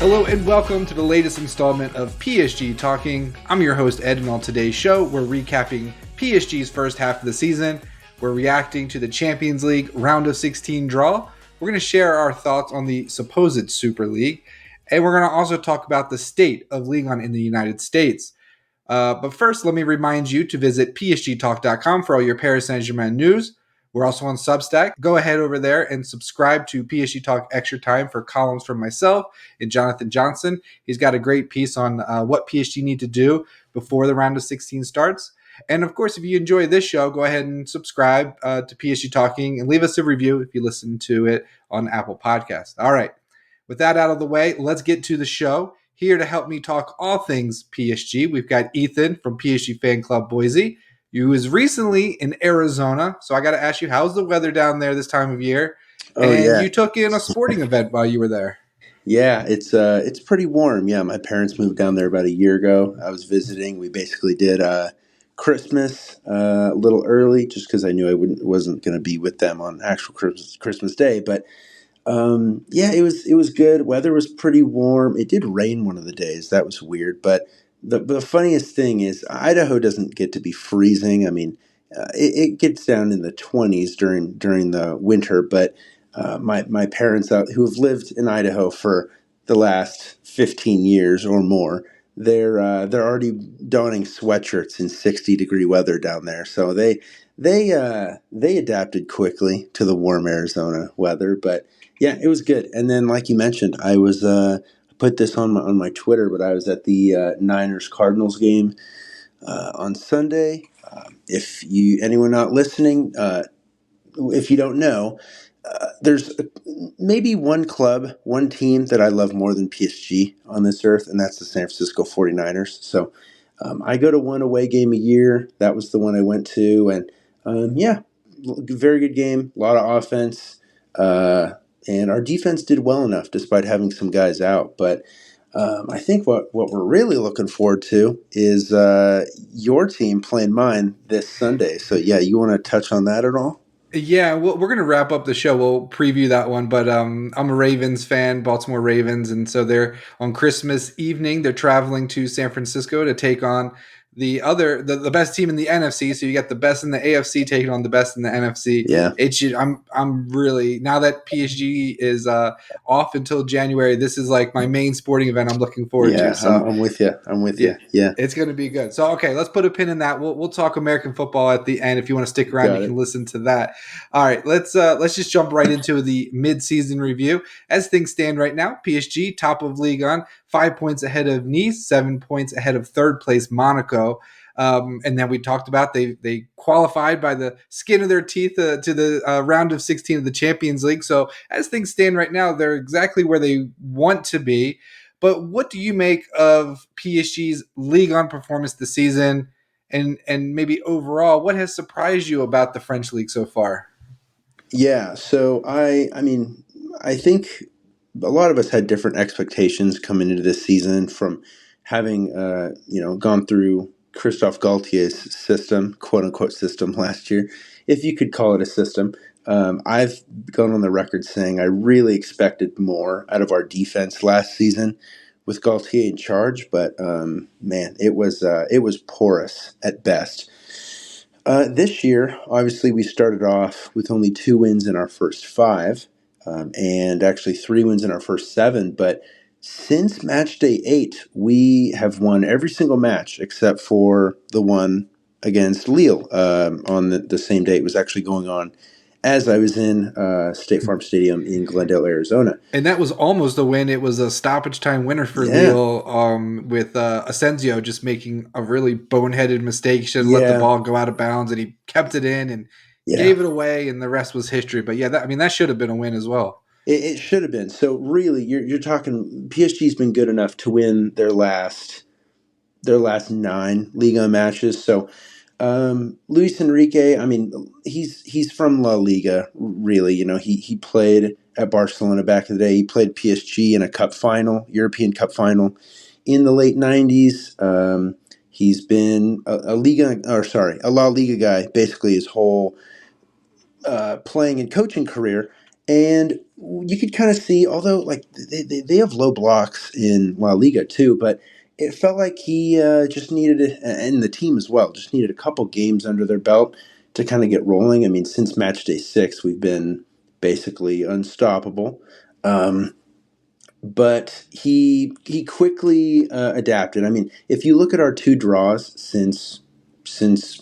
Hello and welcome to the latest installment of PSG Talking. I'm your host Ed, and on today's show, we're recapping PSG's first half of the season. We're reacting to the Champions League round of 16 draw. We're going to share our thoughts on the supposed Super League, and we're going to also talk about the state of Ligue 1 in the United States. But first, let me remind you to visit psgtalk.com for all your Paris Saint-Germain news. We're also on Substack. Go ahead over there and subscribe to PSG Talk Extra Time for columns from myself and Jonathan Johnson. He's got a great piece on what PSG need to do before the round of 16 starts. And of course, if you enjoy this show, go ahead and subscribe to PSG Talking and leave us a review if you listen to it on Apple Podcasts. All right. With that out of the way, let's get to the show. Here to help me talk all things PSG, we've got Ethan from PSG Fan Club Boise. You was recently in Arizona, so I got to ask you, how's the weather down there this time of year? You took in a sporting event while you were there. Yeah, it's pretty warm. Yeah, my parents moved down there about a year ago. I was visiting. We basically did Christmas a little early, just because I knew I wasn't going to be with them on actual Christmas Day. But yeah, it was good. Weather was pretty warm. It did rain one of the days. That was weird, but. The funniest thing is Idaho doesn't get to be freezing. I mean, it gets down in the 20s during the winter, but my parents who have lived in Idaho for the last 15 years or more, they're already donning sweatshirts in 60-degree weather down there. So they adapted quickly to the warm Arizona weather. But yeah, it was good. And then, like you mentioned, I was. Put this on my Twitter, but I was at the Niners-Cardinals game on Sunday. If anyone not listening, if you don't know, there's maybe one team that I love more than PSG on this earth, and that's the San Francisco 49ers. So I go to one away game a year. That was the one I went to, and yeah, very good game, a lot of offense. And our defense did well enough despite having some guys out. But I think what we're really looking forward to is your team playing mine this Sunday. So, yeah, you want to touch on that at all? Yeah, we're going to wrap up the show. We'll preview that one. But I'm a Ravens fan, Baltimore Ravens. And so they're on Christmas evening. They're traveling to San Francisco to take on the best team in the NFC. So you got the best in the AFC taking on the best in the NFC. Yeah. I'm really, now that PSG is off until January, this is like my main sporting event I'm looking forward to. So I'm with you. Yeah. It's going to be good. So, okay, let's put a pin in that. We'll talk American football at the end. If you want to stick around, you can listen to that. All right, let's just jump right into the mid-season review. As things stand right now, PSG, top of Ligue 1, 5 points ahead of Nice, 7 points ahead of third place Monaco. And then we talked about they qualified by the skin of their teeth to the round of 16 of the Champions League. So as things stand right now, they're exactly where they want to be. But what do you make of PSG's Ligue 1 performance this season? And maybe overall, what has surprised you about the French league so far? Yeah, so I mean, I think a lot of us had different expectations coming into this season from having gone through Christophe Galtier's system, quote unquote system last year, if you could call it a system. I've gone on the record saying I really expected more out of our defense last season with Galtier in charge, but man, it was porous at best. This year, obviously, we started off with only 2 wins in our first 5, and actually 3 wins in our first 7. But since match day 8, we have won every single match except for the one against Lille on the same day. It was actually going on as I was in State Farm Stadium in Glendale, Arizona. And that was almost a win. It was a stoppage time winner for Lille with Asensio just making a really boneheaded mistake. He should have let the ball go out of bounds, and he kept it in and gave it away, and the rest was history. But yeah, that should have been a win as well. It should have been. So really, you're talking PSG's been good enough to win their last 9 Liga matches. So Luis Enrique, I mean, he's from La Liga, really. You know, he played at Barcelona back in the day. He played PSG in a cup final, European Cup final, in the late 90s. He's been a La Liga guy basically his whole playing and coaching career. And you could kind of see, although like they have low blocks in La Liga too, but it felt like he just needed it, and the team as well, just needed a couple games under their belt to kind of get rolling. I mean, since match day 6, we've been basically unstoppable. Um, but he quickly adapted. I mean, if you look at our two draws since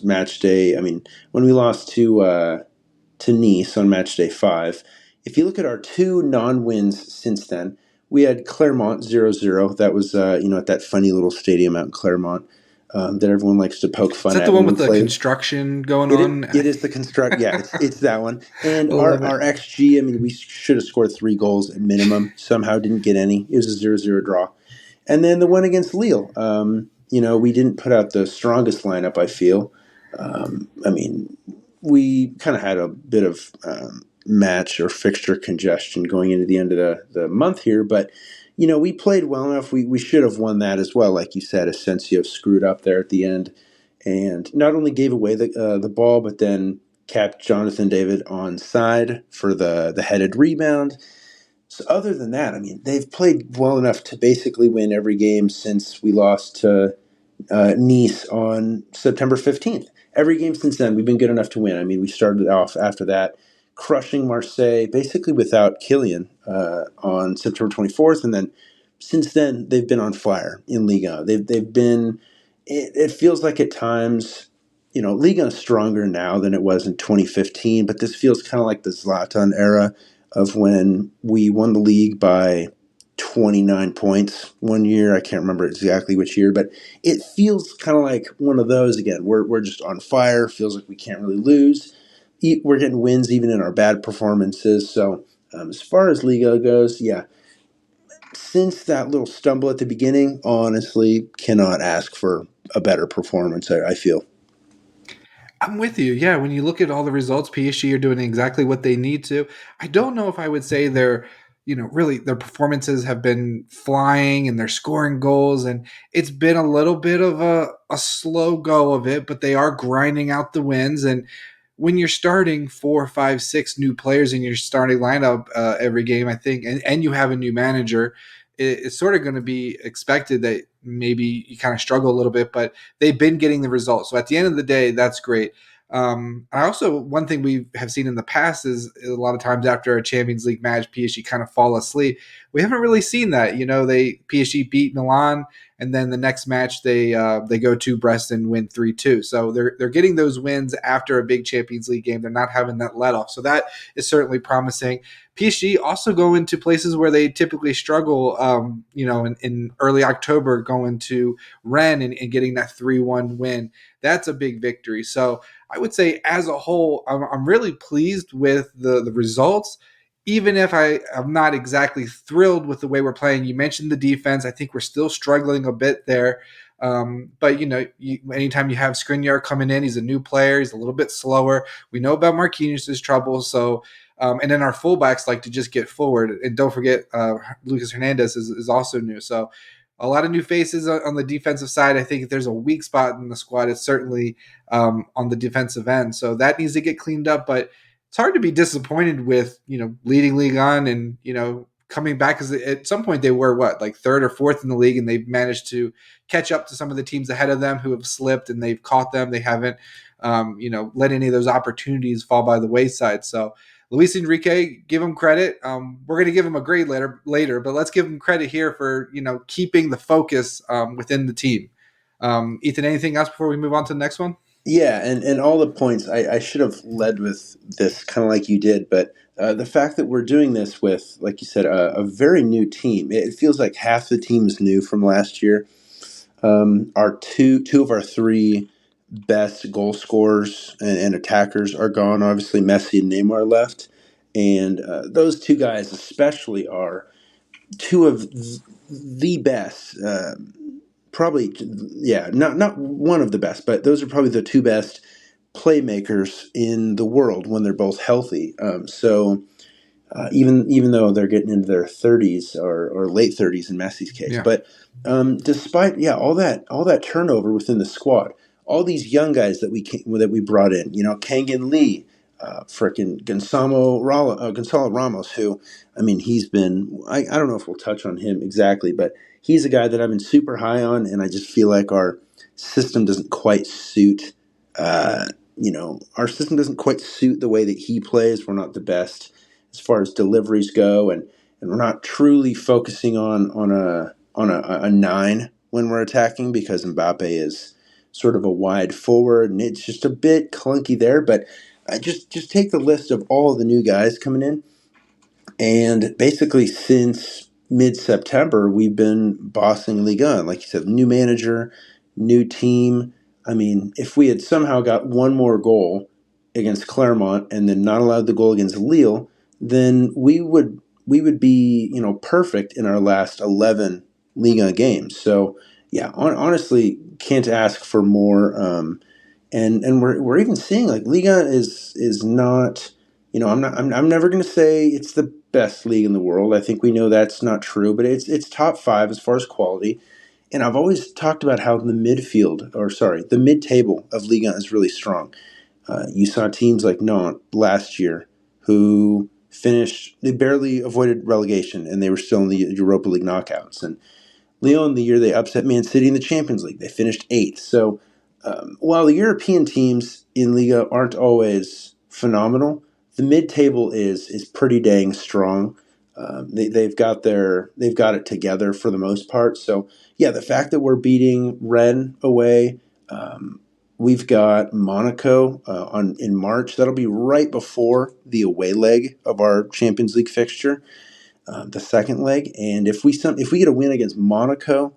match day, I mean, when we lost to Nice on match day 5. If you look at our two non-wins since then, we had Clermont 0-0. That was at that funny little stadium out in Clermont that everyone likes to poke Is fun that the at one when we with the play. construction going It on? it is the construct. Yeah, it's that one. And I our love it. our XG. I mean, we should have scored 3 goals at minimum. Somehow didn't get any. It was a 0-0 draw. And then the one against Lille. We didn't put out the strongest lineup, I feel. I mean, we kind of had a bit of match or fixture congestion going into the end of the month here, but we played well enough. We should have won that as well. Like you said, Asensio screwed up there at the end and not only gave away the ball, but then capped Jonathan David on side for the headed rebound. So other than that, I mean, they've played well enough to basically win every game since we lost to Nice on September 15th. Every game since then, we've been good enough to win. I mean, we started off after that crushing Marseille basically without Kylian on September 24th, and then since then they've been on fire in Liga. They've been. It feels like at times, Liga is stronger now than it was in 2015, but this feels kind of like the Zlatan era of when we won the league by 29 points one year. I can't remember exactly which year, but it feels kind of like one of those again. We're just on fire. Feels like we can't really lose. We're getting wins even in our bad performances. So as far as Liga goes, yeah, since that little stumble at the beginning, honestly, cannot ask for a better performance. I feel. I'm with you. Yeah, when you look at all the results, PSG are doing exactly what they need to. I don't know if I would say really their performances have been flying and they're scoring goals, and it's been a little bit of a slow go of it, but they are grinding out the wins. And when you're starting 4, 5, 6 new players in your starting lineup every game, I think, and you have a new manager, it's sort of going to be expected that maybe you kind of struggle a little bit, but they've been getting the results. So at the end of the day, that's great. I also, one thing we have seen in the past is a lot of times after a Champions League match, PSG kind of fall asleep. We haven't really seen that. PSG beat Milan, and then the next match they go to Brest and win 3-2. So they're getting those wins after a big Champions League game. They're not having that let off. So that is certainly promising. PSG also go into places where they typically struggle. In early October, going to Rennes and getting that 3-1 win. That's a big victory. So I would say, as a whole, I'm really pleased with the results, even if I'm not exactly thrilled with the way we're playing. You mentioned the defense. I think we're still struggling a bit there. But anytime you have Skriniar coming in, he's a new player. He's a little bit slower. We know about Marquinhos' trouble. So, and then our fullbacks like to just get forward. And don't forget, Lucas Hernandez is also new. So a lot of new faces on the defensive side. I think if there's a weak spot in the squad, it's certainly on the defensive end. So that needs to get cleaned up. But it's hard to be disappointed with leading league on and coming back, because at some point they were like third or fourth in the league, and they've managed to catch up to some of the teams ahead of them who have slipped, and they've caught them. They haven't let any of those opportunities fall by the wayside. So Luis Enrique, give him credit. We're going to give him a grade later, but let's give him credit here for keeping the focus within the team. Ethan, anything else before we move on to the next one? Yeah, and all the points, I should have led with this kind of like you did, but the fact that we're doing this with, like you said, a very new team, it feels like half the team is new from last year. Our two of our three best goal scorers and attackers are gone. Obviously, Messi and Neymar left, and those two guys especially are two of the best. Probably, yeah, not one of the best, but those are probably the two best playmakers in the world when they're both healthy. Even though they're getting into their 30s or late 30s in Messi's case, Yeah. but despite all that turnover within the squad, all these young guys that we brought in, Kang-In Lee, frickin' Gonzalo Ramos, who, I mean, he's been, I don't know if we'll touch on him exactly, but he's a guy that I've been super high on, and I just feel like our system doesn't quite suit, our system doesn't quite suit the way that he plays. We're not the best as far as deliveries go, and we're not truly focusing on a nine when we're attacking, because Mbappe is sort of a wide forward, and it's just a bit clunky there. But I just take the list of all the new guys coming in, and basically since mid-September, we've been bossing Ligue 1. Like you said, new manager, new team. I mean, if we had somehow got one more goal against Clermont and then not allowed the goal against Lille, then we would be, perfect in our last 11 Ligue 1 games. So yeah, honestly, can't ask for more. And we're even seeing like Liga is not, I'm never going to say it's the best league in the world. I think we know that's not true, but it's top five as far as quality. And I've always talked about how the mid table of Liga is really strong. You saw teams like Nantes last year who they barely avoided relegation, and they were still in the Europa League knockouts. And Lyon, the year they upset Man City in the Champions League, they finished eighth. So while the European teams in Liga aren't always phenomenal, the mid-table is pretty dang strong. They've got it together for the most part. So yeah, the fact that we're beating Rennes away, we've got Monaco in March. That'll be right before the away leg of our Champions League fixture, the second leg. And if we get a win against Monaco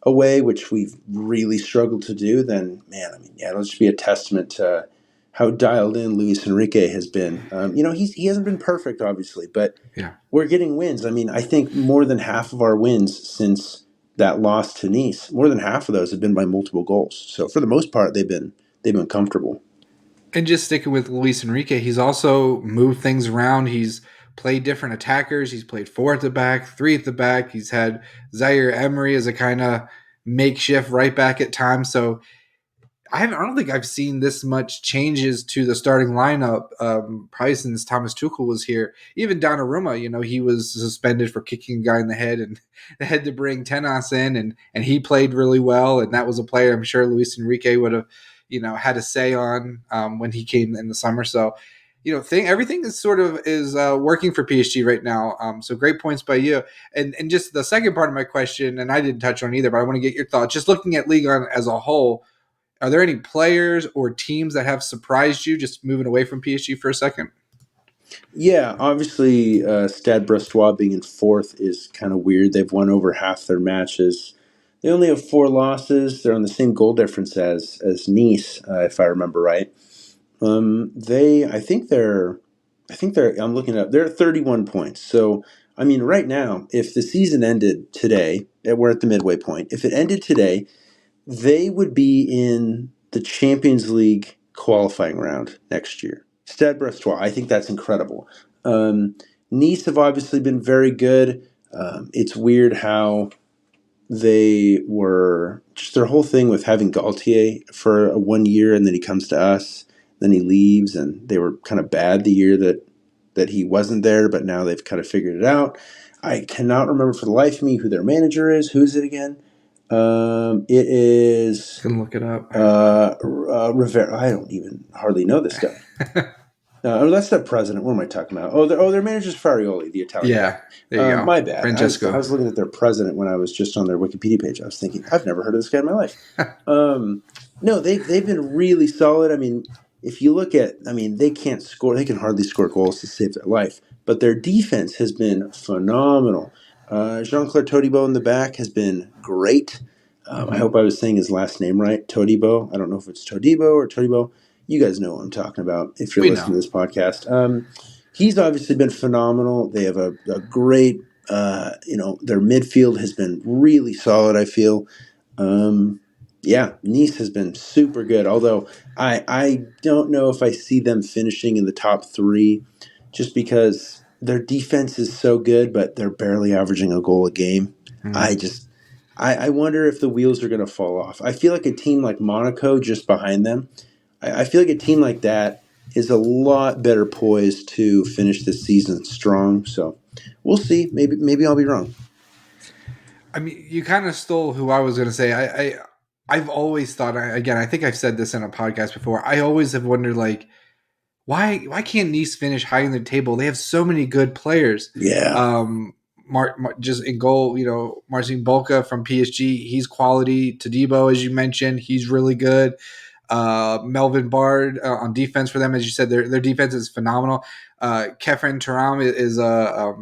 away, which we've really struggled to do, then man, I mean, yeah, it'll just be a testament to how dialed in Luis Enrique has been. He hasn't been perfect, obviously, but Yeah. we're getting wins. I mean, I think more than half of our wins since that loss to Nice, more than half of those have been by multiple goals. So for the most part, they've been comfortable. And just sticking with Luis Enrique, he's also moved things around. He's played different attackers. He's played four at the back, three at the back. He's had Zaire-Emery as a kind of makeshift right back at times. So I don't think I've seen this much changes to the starting lineup probably since Thomas Tuchel was here. Even Donnarumma, he was suspended for kicking a guy in the head, and they had to bring Tenas in, and he played really well. And that was a player I'm sure Luis Enrique would have, had a say on when he came in the summer. So, everything is working for PSG right now. So great points by you. And just the second part of my question, and I didn't touch on either, but I want to get your thoughts. Just looking at Ligue 1 as a whole, are there any players or teams that have surprised you, just moving away from PSG for a second? Yeah, obviously, Stade Brestois being in fourth is kind of weird. They've won over half their matches. They only have 4 losses. They're on the same goal difference as Nice, if I remember right. I'm looking up. They're at 31 points. So, I mean, right now, if the season ended today, we're at the midway point. If it ended today, they would be in the Champions League qualifying round next year. Stade Brestois, I think that's incredible. Nice have obviously been very good. It's weird how they were just their whole thing with having Galtier for 1 year, and then he comes to us, then he leaves, and they were kind of bad the year that he wasn't there, but now they've kind of figured it out. I cannot remember for the life of me who their manager is. Who is it again? It is. Can look it up. Rivera. I don't even hardly know this guy. That's the president. What am I talking about? Their manager's Farioli, the Italian Yeah, guy. there you go. My bad. Francesco. I was looking at their president when I was just on their Wikipedia page. I was thinking, I've never heard of this guy in my life. No, they've been really solid. I mean, if you look at, they can't score. They can hardly score goals to save their life. But their defense has been phenomenal. Jean-Claude Todibo in the back has been great. I hope I was saying his last name right, Todibo. I don't know if it's Todibo or Todibo. You guys know what I'm talking about if you're listening to this podcast. He's obviously been phenomenal. They have a great, their midfield has been really solid, I feel. Nice has been super good, although I don't know if I see them finishing in the top three just because their defense is so good, but they're barely averaging a goal a game. I wonder if the wheels are going to fall off. I feel like a team like Monaco just behind them. I feel like a team like that is a lot better poised to finish this season strong. So we'll see. Maybe I'll be wrong. I mean, you kind of stole who I was going to say. I've always thought. Again, I think I've said this in a podcast before. I always have wondered, like, why can't Nice finish high in the table? They have so many good players. Yeah. Just in goal, Marcin Bolka from PSG, he's quality. Todibo, as you mentioned, he's really good. Melvin Bard on defense for them, as you said, their defense is phenomenal. Kefren Turam is a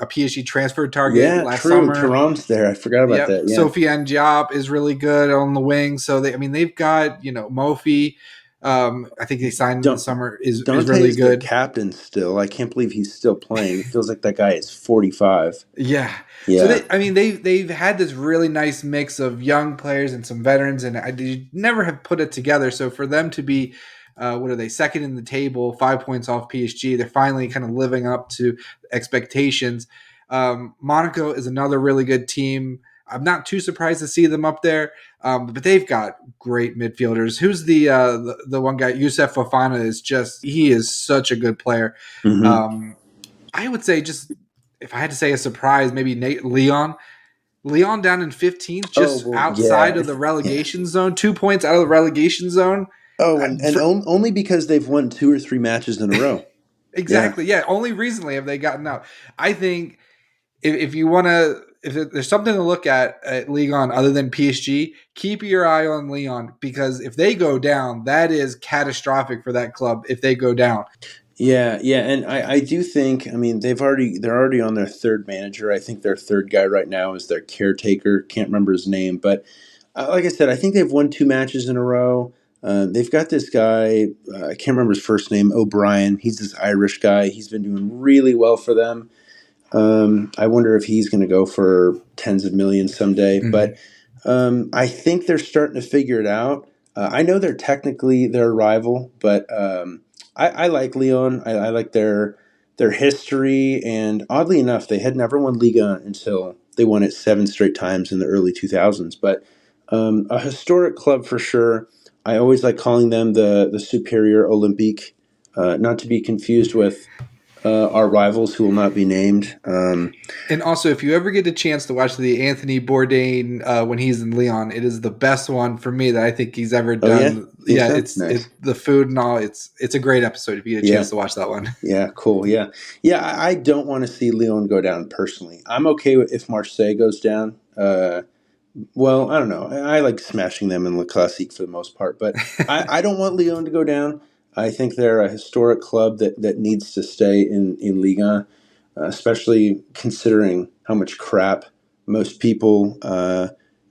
PSG transfer target Yeah, last true. summer. Taram's there. I forgot about Yep, that. Yeah. Sofiane Diop is really good on the wing. So they've got Mofi. I think they signed in the summer is Dante really is their good. captain still. I can't believe he's still playing. It feels like that guy is 45. Yeah. So Yeah. they've had this really nice mix of young players and some veterans, and I never have put it together. So for them to be, what are they, second in the table, 5 points off PSG, they're finally kind of living up to expectations. Monaco is another really good team. I'm not too surprised to see them up there, but they've got great midfielders. Who's the one guy? Youssef Fofana he is such a good player. Mm-hmm. I would say, just if I had to say a surprise, maybe Leon. Leon down in 15th, Oh, just well, outside yeah. of the Yeah. relegation zone, 2 points out of the relegation zone. Oh, and only because they've won 2 or 3 matches in a row. Yeah. Exactly. Yeah. Only recently have they gotten out. I think if you want to, if there's something to look at Leon other than PSG, keep your eye on Leon, because if they go down, that is catastrophic for that club if they go down. Yeah, yeah, and I do think, I mean, they're already on their third manager. I think their third guy right now is their caretaker. Can't remember his name, but like I said, I think they've won 2 matches in a row. They've got this guy, I can't remember his first name, O'Brien. He's this Irish guy. He's been doing really well for them. I wonder if he's going to go for tens of millions someday. Mm-hmm. But I think they're starting to figure it out. I know they're technically their rival, but I like Lyon. I like their history, and oddly enough, they had never won Liga until they won it 7 straight times in the early 2000s. But a historic club for sure. I always like calling them the superior Olympique, not to be confused with our rivals who will not be named. And also, if you ever get a chance to watch the Anthony Bourdain when he's in Leon, it is the best one for me that I think he's ever Oh yeah, done. think Yeah, so. Nice. the food and all. It's a great episode if you get a Yeah, chance to watch that one. yeah, cool. Yeah, yeah. I don't want to see Lyon go down personally. I'm okay if Marseille goes down. Well, I don't know. I like smashing them in Le Classique for the most part, but I don't want Lyon to go down. I think they're a historic club that needs to stay in Liga, especially considering how much crap most people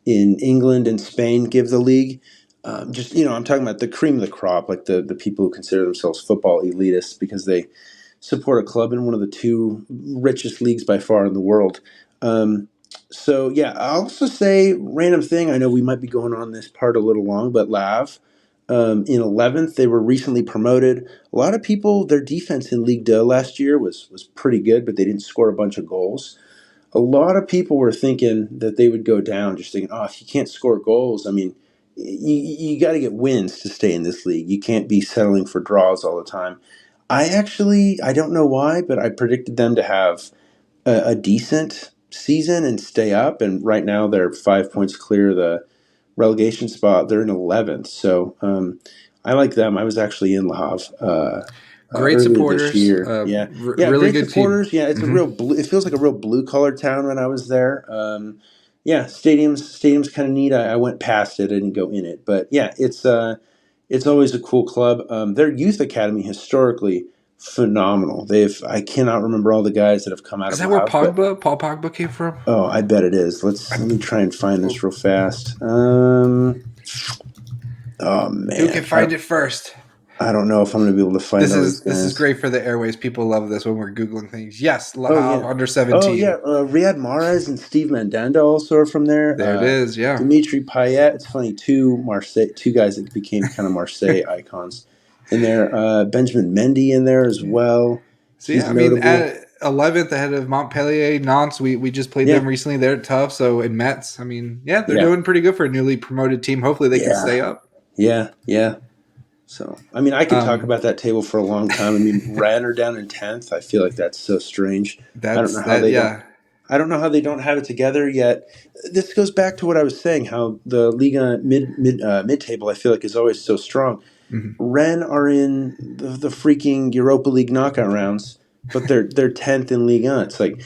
in England and Spain give the league. I'm talking about the cream of the crop, like the people who consider themselves football elitists because they support a club in one of the 2 richest leagues by far in the world. So yeah, I'll also say random thing. I know we might be going on this part a little long, but Lav in 11th, they were recently promoted. A lot of people, their defense in Ligue 2 last year was pretty good, but they didn't score a bunch of goals. A lot of people were thinking that they would go down, just thinking, oh, if you can't score goals, I mean, you got to get wins to stay in this league. You can't be settling for draws all the time. I don't know why, but I predicted them to have a decent season and stay up. And right now they're 5 points clear of the relegation spot. They're in 11th. So I like them. I was actually in Le Havre Great earlier this supporters, year. Yeah. Yeah. really Great good team. supporters. Yeah. It's a Mm-hmm. real blue. It feels like a real blue collar town when I was there. Yeah. Stadium's kind of neat. I went past it. I didn't go in it, but yeah, it's always a cool club. Their youth academy historically phenomenal. I cannot remember all the guys that have come out Is of that where Laos, but Paul Pogba came from? oh, I bet it is. Let me try and find this real fast. Oh Who can man, find it first? I don't know if I'm going to be able to find all these This is guys. great for the airways. People love this when we're googling things. Yes, Le Oh Havre yeah, under oh yeah. 17. Riyad Mahrez and Steve Mandanda also are from there. There it is. Yeah. Dimitri Payet. It's funny, two guys that became kind of Marseille icons in there. Benjamin Mendy in there as well. So He's yeah, I mean, notable. at 11th ahead of Montpellier, Nantes. We just played Yeah, them recently. They're tough. So in Metz, I mean, yeah, they're yeah, doing pretty good for a newly promoted team. Hopefully they can yeah, stay up. yeah, yeah. So, I mean, I could talk Um, about that table for a long time. I mean, Ren are down in 10th. I feel like that's so strange. I don't that's know how that. they don't. Yeah. I don't know how they don't have it together yet. This goes back to what I was saying. How the Liga mid table I feel like is always so strong. Mhm. Ren are in the freaking Europa League knockout rounds, but they're 10th in Ligue 1. It's like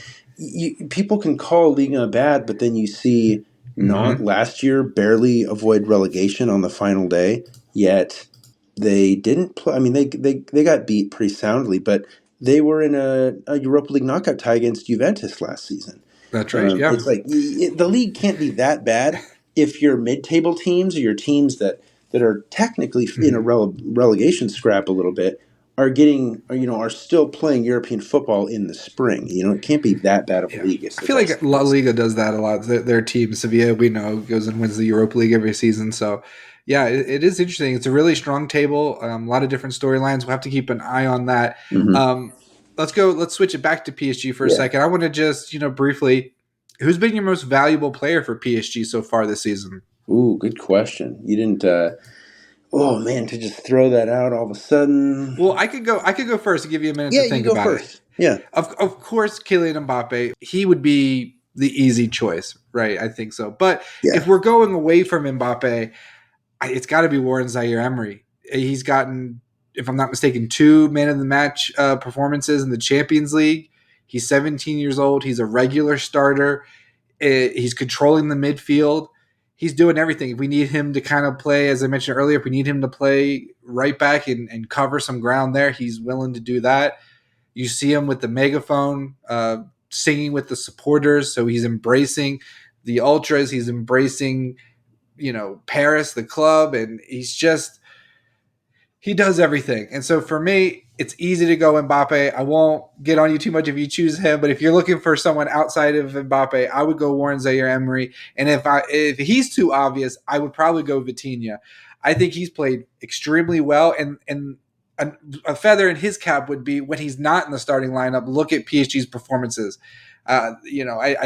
people can call Ligue 1 bad, but then you see not Mhm. last year barely avoid relegation on the final day. Yet they didn't play. I mean, they got beat pretty soundly, but they were in a Europa League knockout tie against Juventus last season. That's right. Yeah. It's like the league can't be that bad if your mid-table teams or your teams that are technically in a Mhm. relegation scrap a little bit are getting are still playing European football in the spring. It can't be that bad of a Yeah. league I if feel that's like the La case. Liga does that a lot. Their team, Sevilla, we know, goes and wins the Europa League every season. So, yeah, it is interesting. It's a really strong table. A lot of different storylines. We'll have to keep an eye on that. Hmm. Um, let's go. Let's switch it back to PSG for a Yeah. second. I want to just, briefly, who's been your most valuable player for PSG so far this season? Ooh, good question. You didn't. Oh man, to just throw that out all of a sudden. Well, I could go. I could go first to give you a minute to Yeah, you think go about it. first. Yeah. Of course, Kylian Mbappe, he would be the easy choice, right? I think so. But Yeah. if we're going away from Mbappe, it's got to be Warren Zaire-Emery. He's gotten, if I'm not mistaken, 2 man of the match performances in the Champions League. He's 17 years old. He's a regular starter. He's controlling the midfield. He's doing everything. If we need him to kind of play, as I mentioned earlier, if we need him to play right back and cover some ground there, he's willing to do that. You see him with the megaphone, singing with the supporters. So he's embracing the ultras. He's embracing, Paris, the club, and he does everything. And so for me, it's easy to go Mbappe. I won't get on you too much if you choose him, but if you're looking for someone outside of Mbappe, I would go Warren Zaire-Emery. And if he's too obvious, I would probably go Vitinha. I think he's played extremely well, and a, a feather in his cap would be when he's not in the starting lineup. Look at PSG's performances. I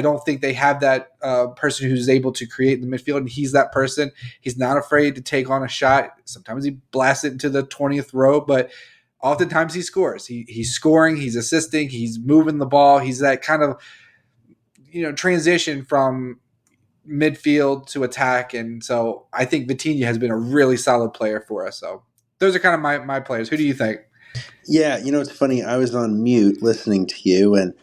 don't think they have that person who's able to create in the midfield, and he's that person. He's not afraid to take on a shot. Sometimes he blasts it into the 20th row, but oftentimes he scores. He's scoring, he's assisting, he's moving the ball. He's that kind of transition from midfield to attack, and so I think Vitinha has been a really solid player for us. So those are kind of my players. Who do you think? Yeah, it's funny. I was on mute listening to you, and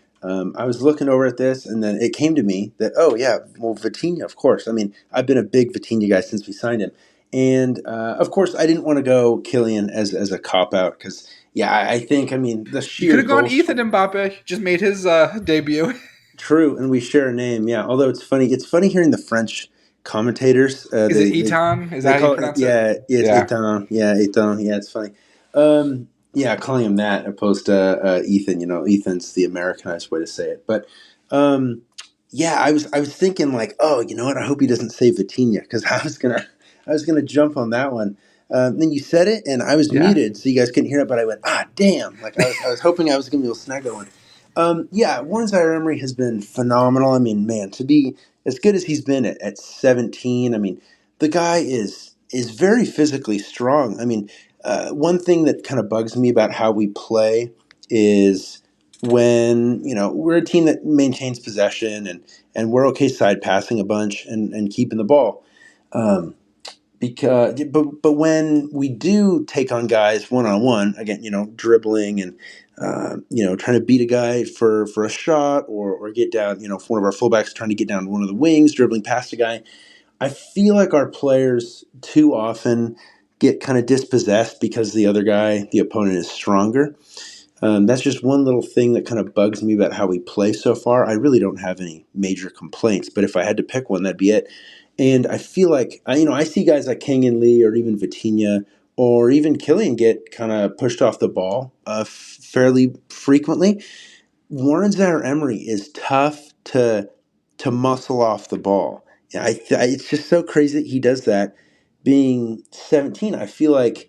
I was looking over at this, and then it came to me that, oh, yeah, well, Vitinha, of course. I mean, I've been a big Vitinha guy since we signed him. And, of course, I didn't want to go Killian as a cop-out because, yeah, I think, I mean, the You could sheer have gone goal Ethan scoring. Mbappe. Just made his debut. True, and we share a name, yeah. Although it's funny. It's funny hearing the French commentators. Is it Eton? Is They that how you call it, pronounce it? yeah, it's Yeah. Eton. Yeah, Eton. Yeah, it's funny. Yeah, calling him that opposed to Ethan. Ethan's the Americanized way to say it. But yeah, I was thinking like, oh, you know what? I hope he doesn't say Vitinha because I was gonna jump on that one. Then you said it, and I was Yeah. muted, so you guys couldn't hear it. But I went, damn! Like I was hoping I was gonna be able to snag that one. Yeah, Warren Zaire-Emery has been phenomenal. I mean, man, to be as good as he's been at 17, I mean, the guy is very physically strong. I mean, one thing that kind of bugs me about how we play is when we're a team that maintains possession and we're okay side passing a bunch and keeping the ball. Um, but when we do take on guys one on one, again, dribbling and trying to beat a guy for a shot or get down, if one of our fullbacks trying to get down one of the wings, dribbling past a guy, I feel like our players too often get kind of dispossessed because the other guy, the opponent, is stronger. That's just one little thing that kind of bugs me about how we play so far. I really don't have any major complaints, but if I had to pick one, that'd be it. And I feel like I see guys like Kang-In or even Vitinha or even Killian get kind of pushed off the ball fairly frequently. Warren Zaire-Emery is tough to muscle off the ball. It's just so crazy that he does that. Being 17, I feel like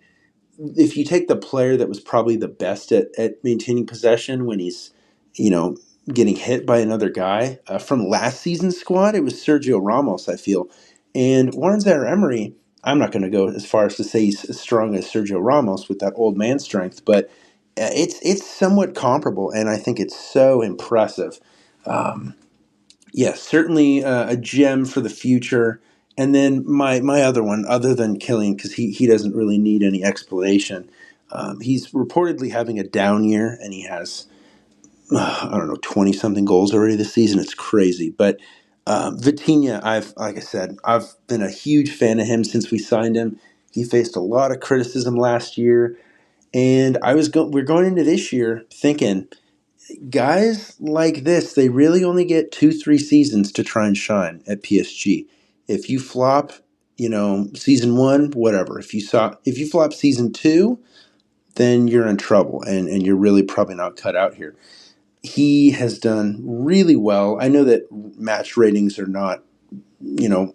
if you take the player that was probably the best at maintaining possession when he's, you know, getting hit by another guy from last season's squad, it was Sergio Ramos, I feel. And Warren Zaire-Emery, I'm not going to go as far as to say he's as strong as Sergio Ramos with that old man strength, but it's somewhat comparable, and I think it's so impressive. Um, certainly a gem for the future. And then my other one, other than Killian, because he doesn't really need any explanation. He's reportedly having a down year, and he has I don't know 20 something goals already this season. It's crazy, but Vitinha, like I said, I've been a huge fan of him since we signed him. He faced a lot of criticism last year, and we're going into this year thinking guys like this, they really only get 2-3 seasons to try and shine at PSG. If you flop, season one, whatever. If you flop season two, then you're in trouble, and you're really probably not cut out here. He has done really well. I know that match ratings are not,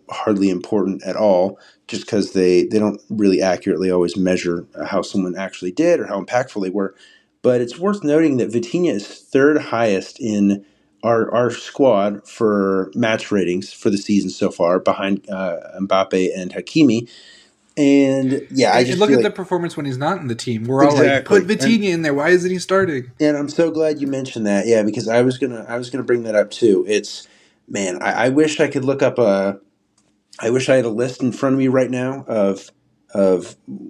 hardly important at all, just because they don't really accurately always measure how someone actually did or how impactful they were. But it's worth noting that Vitinha is third highest in our squad for match ratings for the season so far, behind Mbappe and Hakimi. And yeah, I And just look feel at the like performance when he's not in the team. We're all like, put exactly. Vitinha in there. Why isn't he starting? And I'm so glad you mentioned that. Yeah, because I was gonna bring that up too. It's man, I wish I could look up I wish I had a list in front of me right now of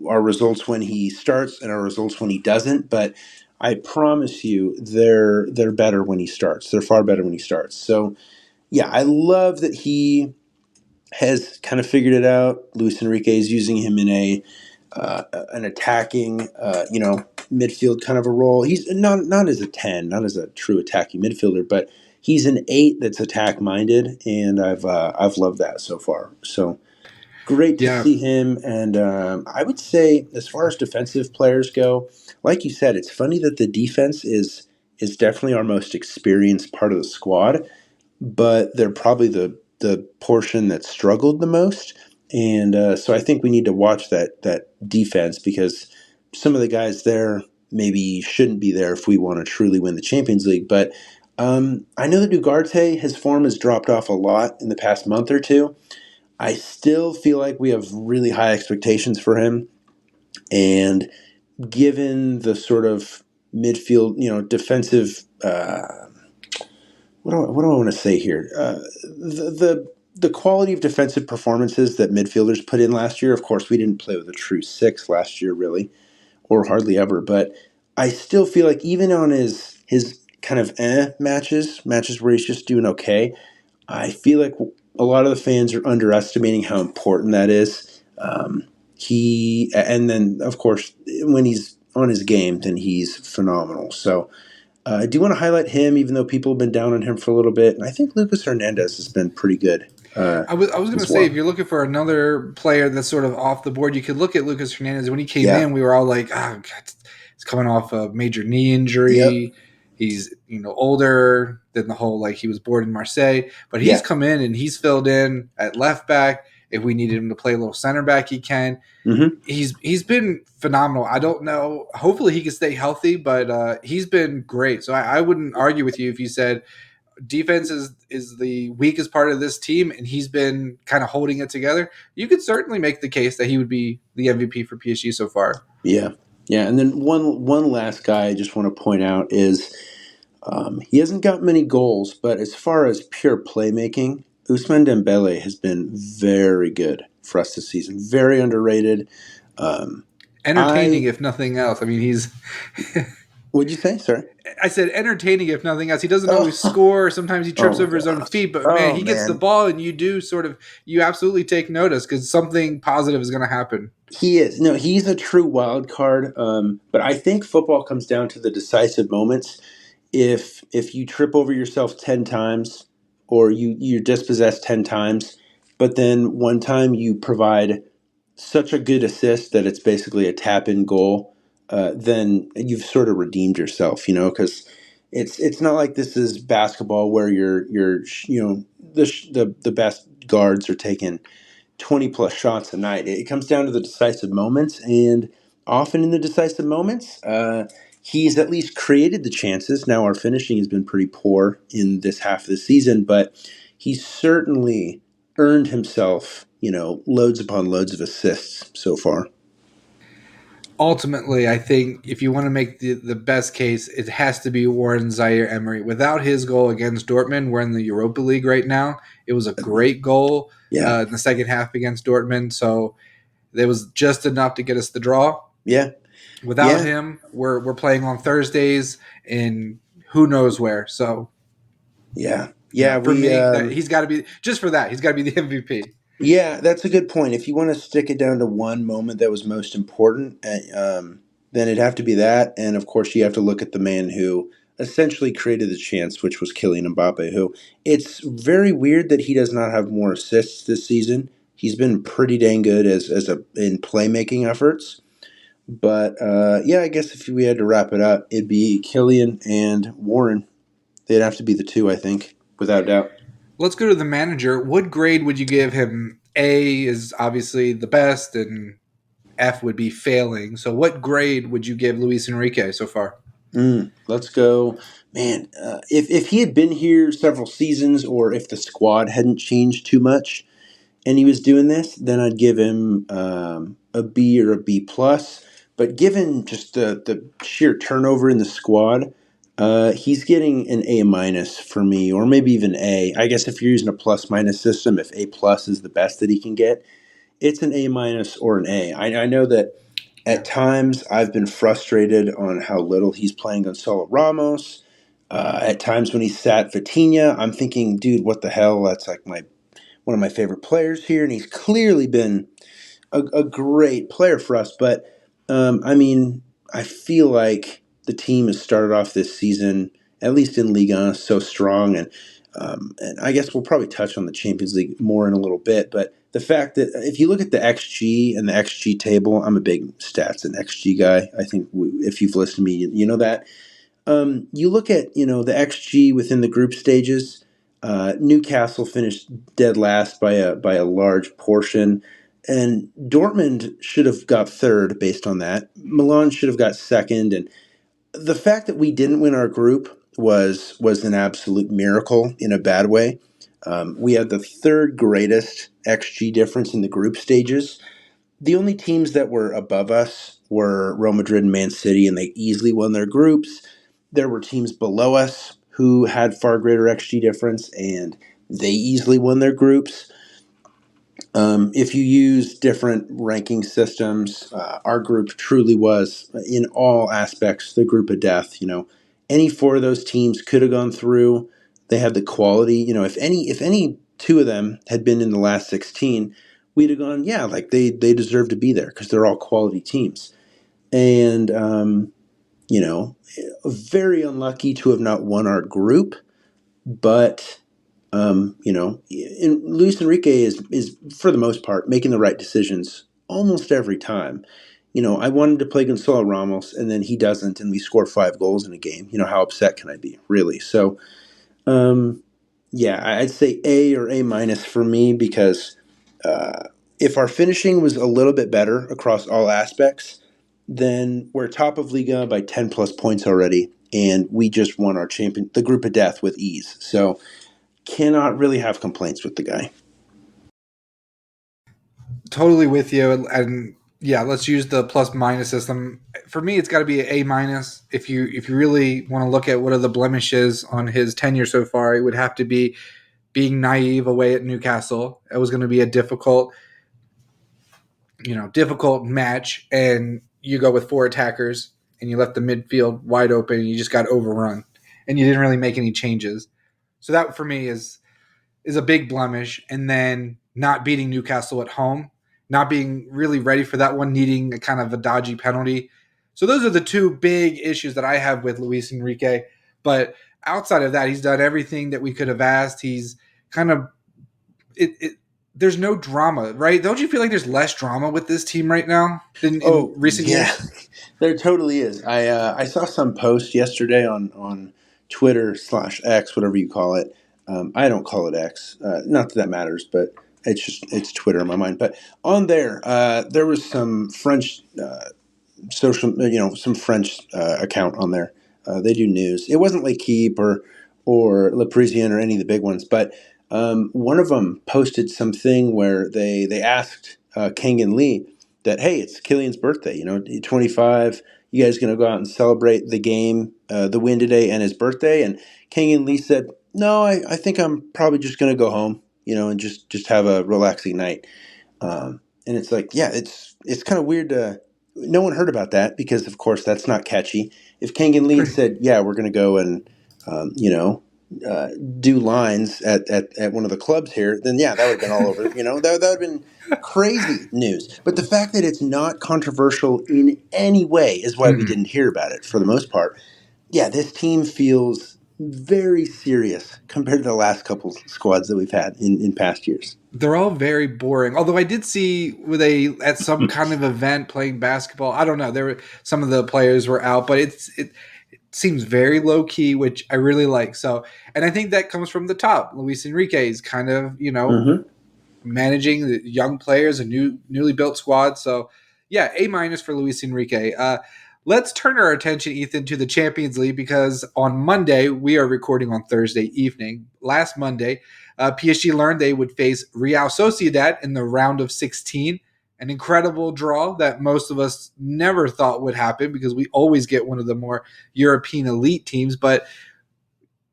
our results when he starts and our results when he doesn't. But I promise you, they're better when he starts. They're far better when he starts. So yeah, I love that he has kind of figured it out. Luis Enrique is using him in an attacking, midfield kind of a role. He's not as a 10, not as a true attacking midfielder, but he's an 8 that's attack minded, and I've loved that so far. So great to Yeah. see him. And I would say, as far as defensive players go, like you said, it's funny that the defense is definitely our most experienced part of the squad, but they're probably the portion that struggled the most. And so I think we need to watch that defense, because some of the guys there maybe shouldn't be there if we want to truly win the Champions League. But I know that Ugarte, his form has dropped off a lot in the past month or two. I still feel like we have really high expectations for him. And given the sort of midfield, defensive what do I want to say here? The quality of defensive performances that midfielders put in last year. Of course, we didn't play with a true six last year, really, or hardly ever. But I still feel like even on his kind of matches where he's just doing okay, I feel like a lot of the fans are underestimating how important that is. And then of course when he's on his game, then he's phenomenal. So I do want to highlight him, even though people have been down on him for a little bit. And I think Lucas Hernandez has been pretty good I was going to as say, if well. you're looking for another player that's sort of off the board, you could look at Lucas Hernandez. When he came Yeah. in, we were all like, oh, God, he's coming off a major knee Yep. injury. He's, older than the whole, like, he was born in Marseille. But he's Yeah. come in and he's filled in at left back. If we needed him to play a little center back, he can. Mm-hmm. He's been phenomenal. I don't know. Hopefully he can stay healthy, but he's been great. So I wouldn't argue with you if you said defense is the weakest part of this team, and he's been kind of holding it together. You could certainly make the case that he would be the MVP for PSG so far. Yeah. Yeah. And then one last guy I just want to point out is he hasn't got many goals, but as far as pure playmaking, Ousmane Dembele has been very good for us this season. Very underrated. Um, Entertaining, I if nothing else. I mean, he's. What'd you say? Sorry. I said entertaining, if nothing else. He doesn't always Oh, score. Sometimes he oh trips my over his own gosh. feet, but man, Oh he gets the man. ball, and you absolutely take notice because something positive is going to happen. He is. No, he's a true wild card. But I think football comes down to the decisive moments. If you trip over yourself 10 times, or you're dispossessed 10 times, but then one time you provide such a good assist that it's basically a tap in goal, then you've sort of redeemed yourself, because it's not like this is basketball where the best guards are taking 20 plus shots a night. It comes down to the decisive moments, and often in the decisive moments, he's at least created the chances. Now, our finishing has been pretty poor in this half of the season, but he's certainly earned himself, loads upon loads of assists so far. Ultimately, I think if you want to make the best case, it has to be Warren Zaire-Emery. Without his goal against Dortmund, we're in the Europa League right now. It was a great goal Yeah. in the second half against Dortmund, so it was just enough to get us the draw. Yeah. Without Yeah. him, we're playing on Thursdays in who knows where. So, Yeah. Yeah. for We, me, that he's got to be just for that. He's got to be the MVP. Yeah, that's a good point. If you want to stick it down to one moment that was most important, then it'd have to be that. And of course, you have to look at the man who essentially created the chance, which was Kylian Mbappe. Who it's very weird that he does not have more assists this season. He's been pretty dang good in playmaking efforts. But yeah, I guess if we had to wrap it up, it'd be Kylian and Warren. They'd have to be the two, I think, without doubt. Let's go to the manager. What grade would you give him? A is obviously the best, and F would be failing. So, what grade would you give Luis Enrique so far? Let's go, man. If he had been here several seasons, or if the squad hadn't changed too much, and he was doing this, then I'd give him a B or a B plus. But given just the sheer turnover in the squad, he's getting an A minus for me, or maybe even A. I guess if you're using a plus minus system, if A plus is the best that he can get, it's an A minus or an A. I know that Yeah. at times I've been frustrated on how little he's playing Gonzalo Ramos. At times when he sat Vitinha, I'm thinking, dude, what the hell? That's like one of my favorite players here, and he's clearly been a great player for us. But I mean, I feel like the team has started off this season, at least in Ligue 1, so strong, and I guess we'll probably touch on the Champions League more in a little bit. But the fact that if you look at the XG and the XG table, I'm a big stats and XG guy. I think if you've listened to me, you know that. You look at the XG within the group stages. Newcastle finished dead last by a large portion, and Dortmund should have got third based on that. Milan should have got second, and the fact that we didn't win our group was an absolute miracle in a bad way. We had the third greatest XG difference in the group stages. The only teams that were above us were Real Madrid and Man City, and they easily won their groups. There were teams below us who had far greater XG difference, and they easily won their groups. If you use different ranking systems, our group truly was, in all aspects, the group of death. Any four of those teams could have gone through. They had the quality. If any two of them had been in the last 16, we'd have gone, yeah, like they deserve to be there because they're all quality teams. And you know, very unlucky to have not won our group, but Luis Enrique is for the most part making the right decisions almost every time. I wanted to play Gonzalo Ramos, and then he doesn't, and we score 5 goals in a game. How upset can I be, really? So, yeah, I'd say A or A minus for me because if our finishing was a little bit better across all aspects, then we're top of Liga by 10 plus points already, and we just won the group of death with ease. So cannot really have complaints with the guy. Totally with you. And yeah, let's use the plus minus system. For me, it's got to be an A minus. If you really want to look at what are the blemishes on his tenure so far, it would have to be being naive away at Newcastle. It was going to be a difficult match, and you go with 4 attackers, and you left the midfield wide open, and you just got overrun, and you didn't really make any changes. So that for me is a big blemish. And then not beating Newcastle at home, not being really ready for that one, needing a kind of a dodgy penalty. So those are the two big issues that I have with Luis Enrique. But outside of that, he's done everything that we could have asked. He's kind of there's no drama, right? Don't you feel like there's less drama with this team right now than in Oh recent yeah, years? there totally is. I saw some post yesterday on Twitter/X, whatever you call it. I don't call it X. Not that matters, but it's Twitter in my mind. But on there, there was some French some French account on there. They do news. It wasn't L'Equipe or Le Parisien or any of the big ones, but One of them posted something where they asked Kang-In that, hey, it's Kylian's birthday, 25. You guys going to go out and celebrate the game, the win today, and his birthday? And Kang-In said, no, I think I'm probably just going to go home, and just have a relaxing night. And it's like, yeah, it's kind of weird to. No one heard about that because, of course, that's not catchy. If Kang-In had said, yeah, we're going to go and, um, you know, uh, do lines at one of the clubs here, then yeah, that would have been all over. That would have been crazy news. But the fact that it's not controversial in any way is why we Mhm. didn't hear about it for the most part. Yeah, this team feels very serious compared to the last couple squads that we've had in past years. They're all very boring. Although I did see were they at some kind of event playing basketball. I don't know. There were some of the players were out, but it seems very low key, which I really like. So, and I think that comes from the top. Luis Enrique is kind of Mm-hmm. managing the young players, a newly built squad. So, yeah, A minus for Luis Enrique. Let's turn our attention, Ethan, to the Champions League because on Monday we are recording on Thursday evening. Last Monday, PSG learned they would face Real Sociedad in the round of 16. An incredible draw that most of us never thought would happen because we always get one of the more European elite teams. But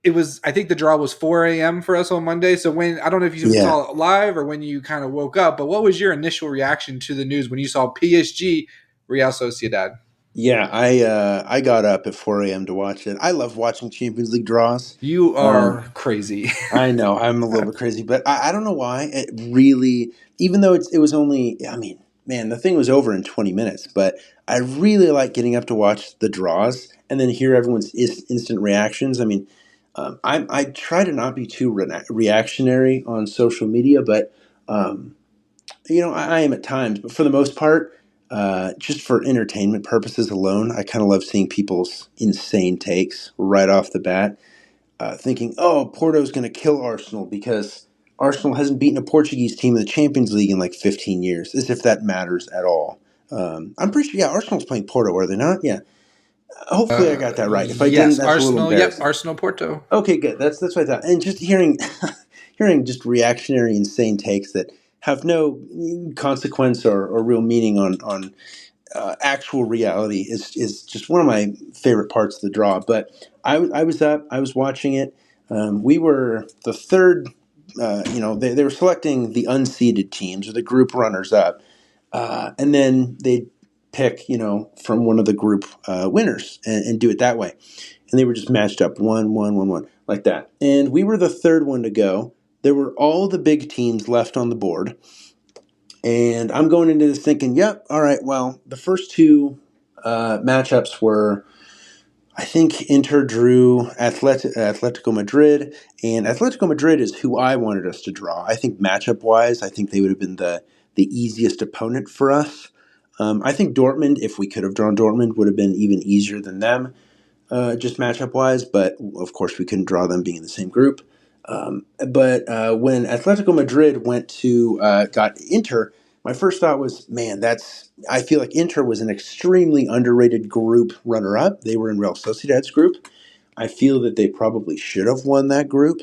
it was, I think the draw was 4 a.m. for us on Monday. So when, I don't know if you Yeah. saw it live or when you kind of woke up, but what was your initial reaction to the news when you saw PSG Real Sociedad? Yeah, I got up at 4 a.m. to watch it. I love watching Champions League draws. You Um, are crazy. I know I'm a little bit crazy, but I don't know why it really. Even though it was only, I mean, man, the thing was over in 20 minutes. But I really like getting up to watch the draws and then hear everyone's instant reactions. I mean, I try to not be too reactionary on social media, but um, I am at times, but for the most part, just for entertainment purposes alone, I kind of love seeing people's insane takes right off the bat. Thinking, oh, Porto's going to kill Arsenal because Arsenal hasn't beaten a Portuguese team in the Champions League in like 15 years, as if that matters at all. I'm pretty sure, yeah, Arsenal's playing Porto, are they not? Yeah. Hopefully I got that right. If I didn't, Yes, that's a little Arsenal. Yep, embarrassing. Arsenal Porto. Okay, good. That's what I thought. And just hearing hearing just reactionary, insane takes that have no consequence or real meaning on actual reality is just one of my favorite parts of the draw. But I was up, I was watching it. We were the third. They were selecting the unseeded teams or the group runners up, and then they pick from one of the group winners and do it that way, and they were just matched up one like that. And we were the third one to go. There were all the big teams left on the board. And I'm going into this thinking, yep, all right, well, the first two matchups were, I think Inter drew Atletico Madrid, and Atletico Madrid is who I wanted us to draw. I think matchup wise, I think they would have been the easiest opponent for us. I think Dortmund, if we could have drawn Dortmund, would have been even easier than them, just matchup wise. But of course, we couldn't draw them being in the same group. But when Atletico Madrid got Inter, my first thought was, man, I feel like Inter was an extremely underrated group runner up. They were in Real Sociedad's group. I feel that they probably should have won that group.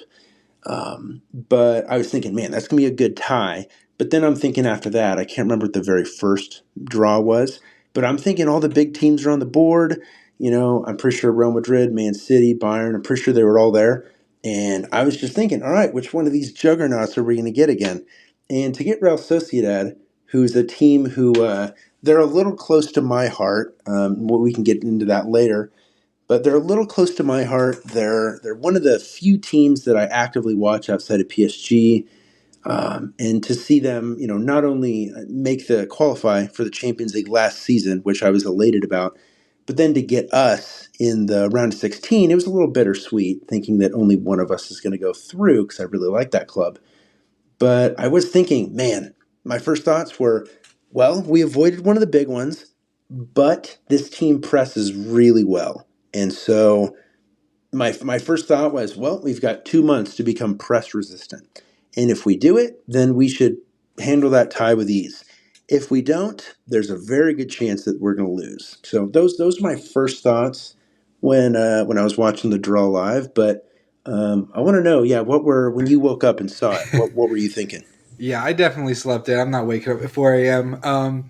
But I was thinking, man, that's going to be a good tie. But then I'm thinking after that, I can't remember what the very first draw was, but I'm thinking all the big teams are on the board. I'm pretty sure Real Madrid, Man City, Bayern, I'm pretty sure they were all there. And I was just thinking, all right, which one of these juggernauts are we going to get again? And to get Real Sociedad, who's a team who they're a little close to my heart. We can get into that later, but they're a little close to my heart. They're one of the few teams that I actively watch outside of PSG, and to see them, not only make the qualify for the Champions League last season, which I was elated about, but then to get us in the round of 16, it was a little bittersweet, thinking that only one of us is going to go through because I really like that club. But I was thinking, man, my first thoughts were, well, we avoided one of the big ones, but this team presses really well, and so my first thought was, well, we've got 2 months to become press resistant. And if we do it, then we should handle that tie with ease. If we don't, there's a very good chance that we're going to lose. So those are my first thoughts when I was watching the draw live. But I want to know, when you woke up and saw it, what were you thinking? Yeah, I definitely slept in. I'm not waking up at 4 a.m. I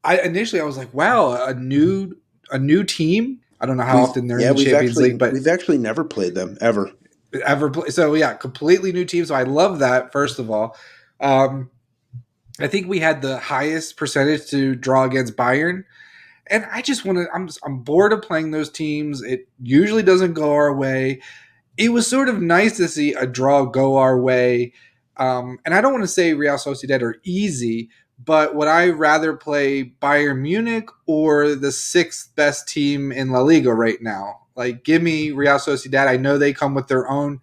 was like, wow, a new team. I don't know how often they're in the Champions League, but We've actually never played them ever. ever play. So yeah, completely new team. So I love that. First of all, um, I think we had the highest percentage to draw against Bayern, and I just want to. I'm bored of playing those teams. It usually doesn't go our way. It was sort of nice to see a draw go our way. And I don't want to say Real Sociedad are easy, but would I rather play Bayern Munich or the sixth best team in La Liga right now? Like, give me Real Sociedad. I know they come with their own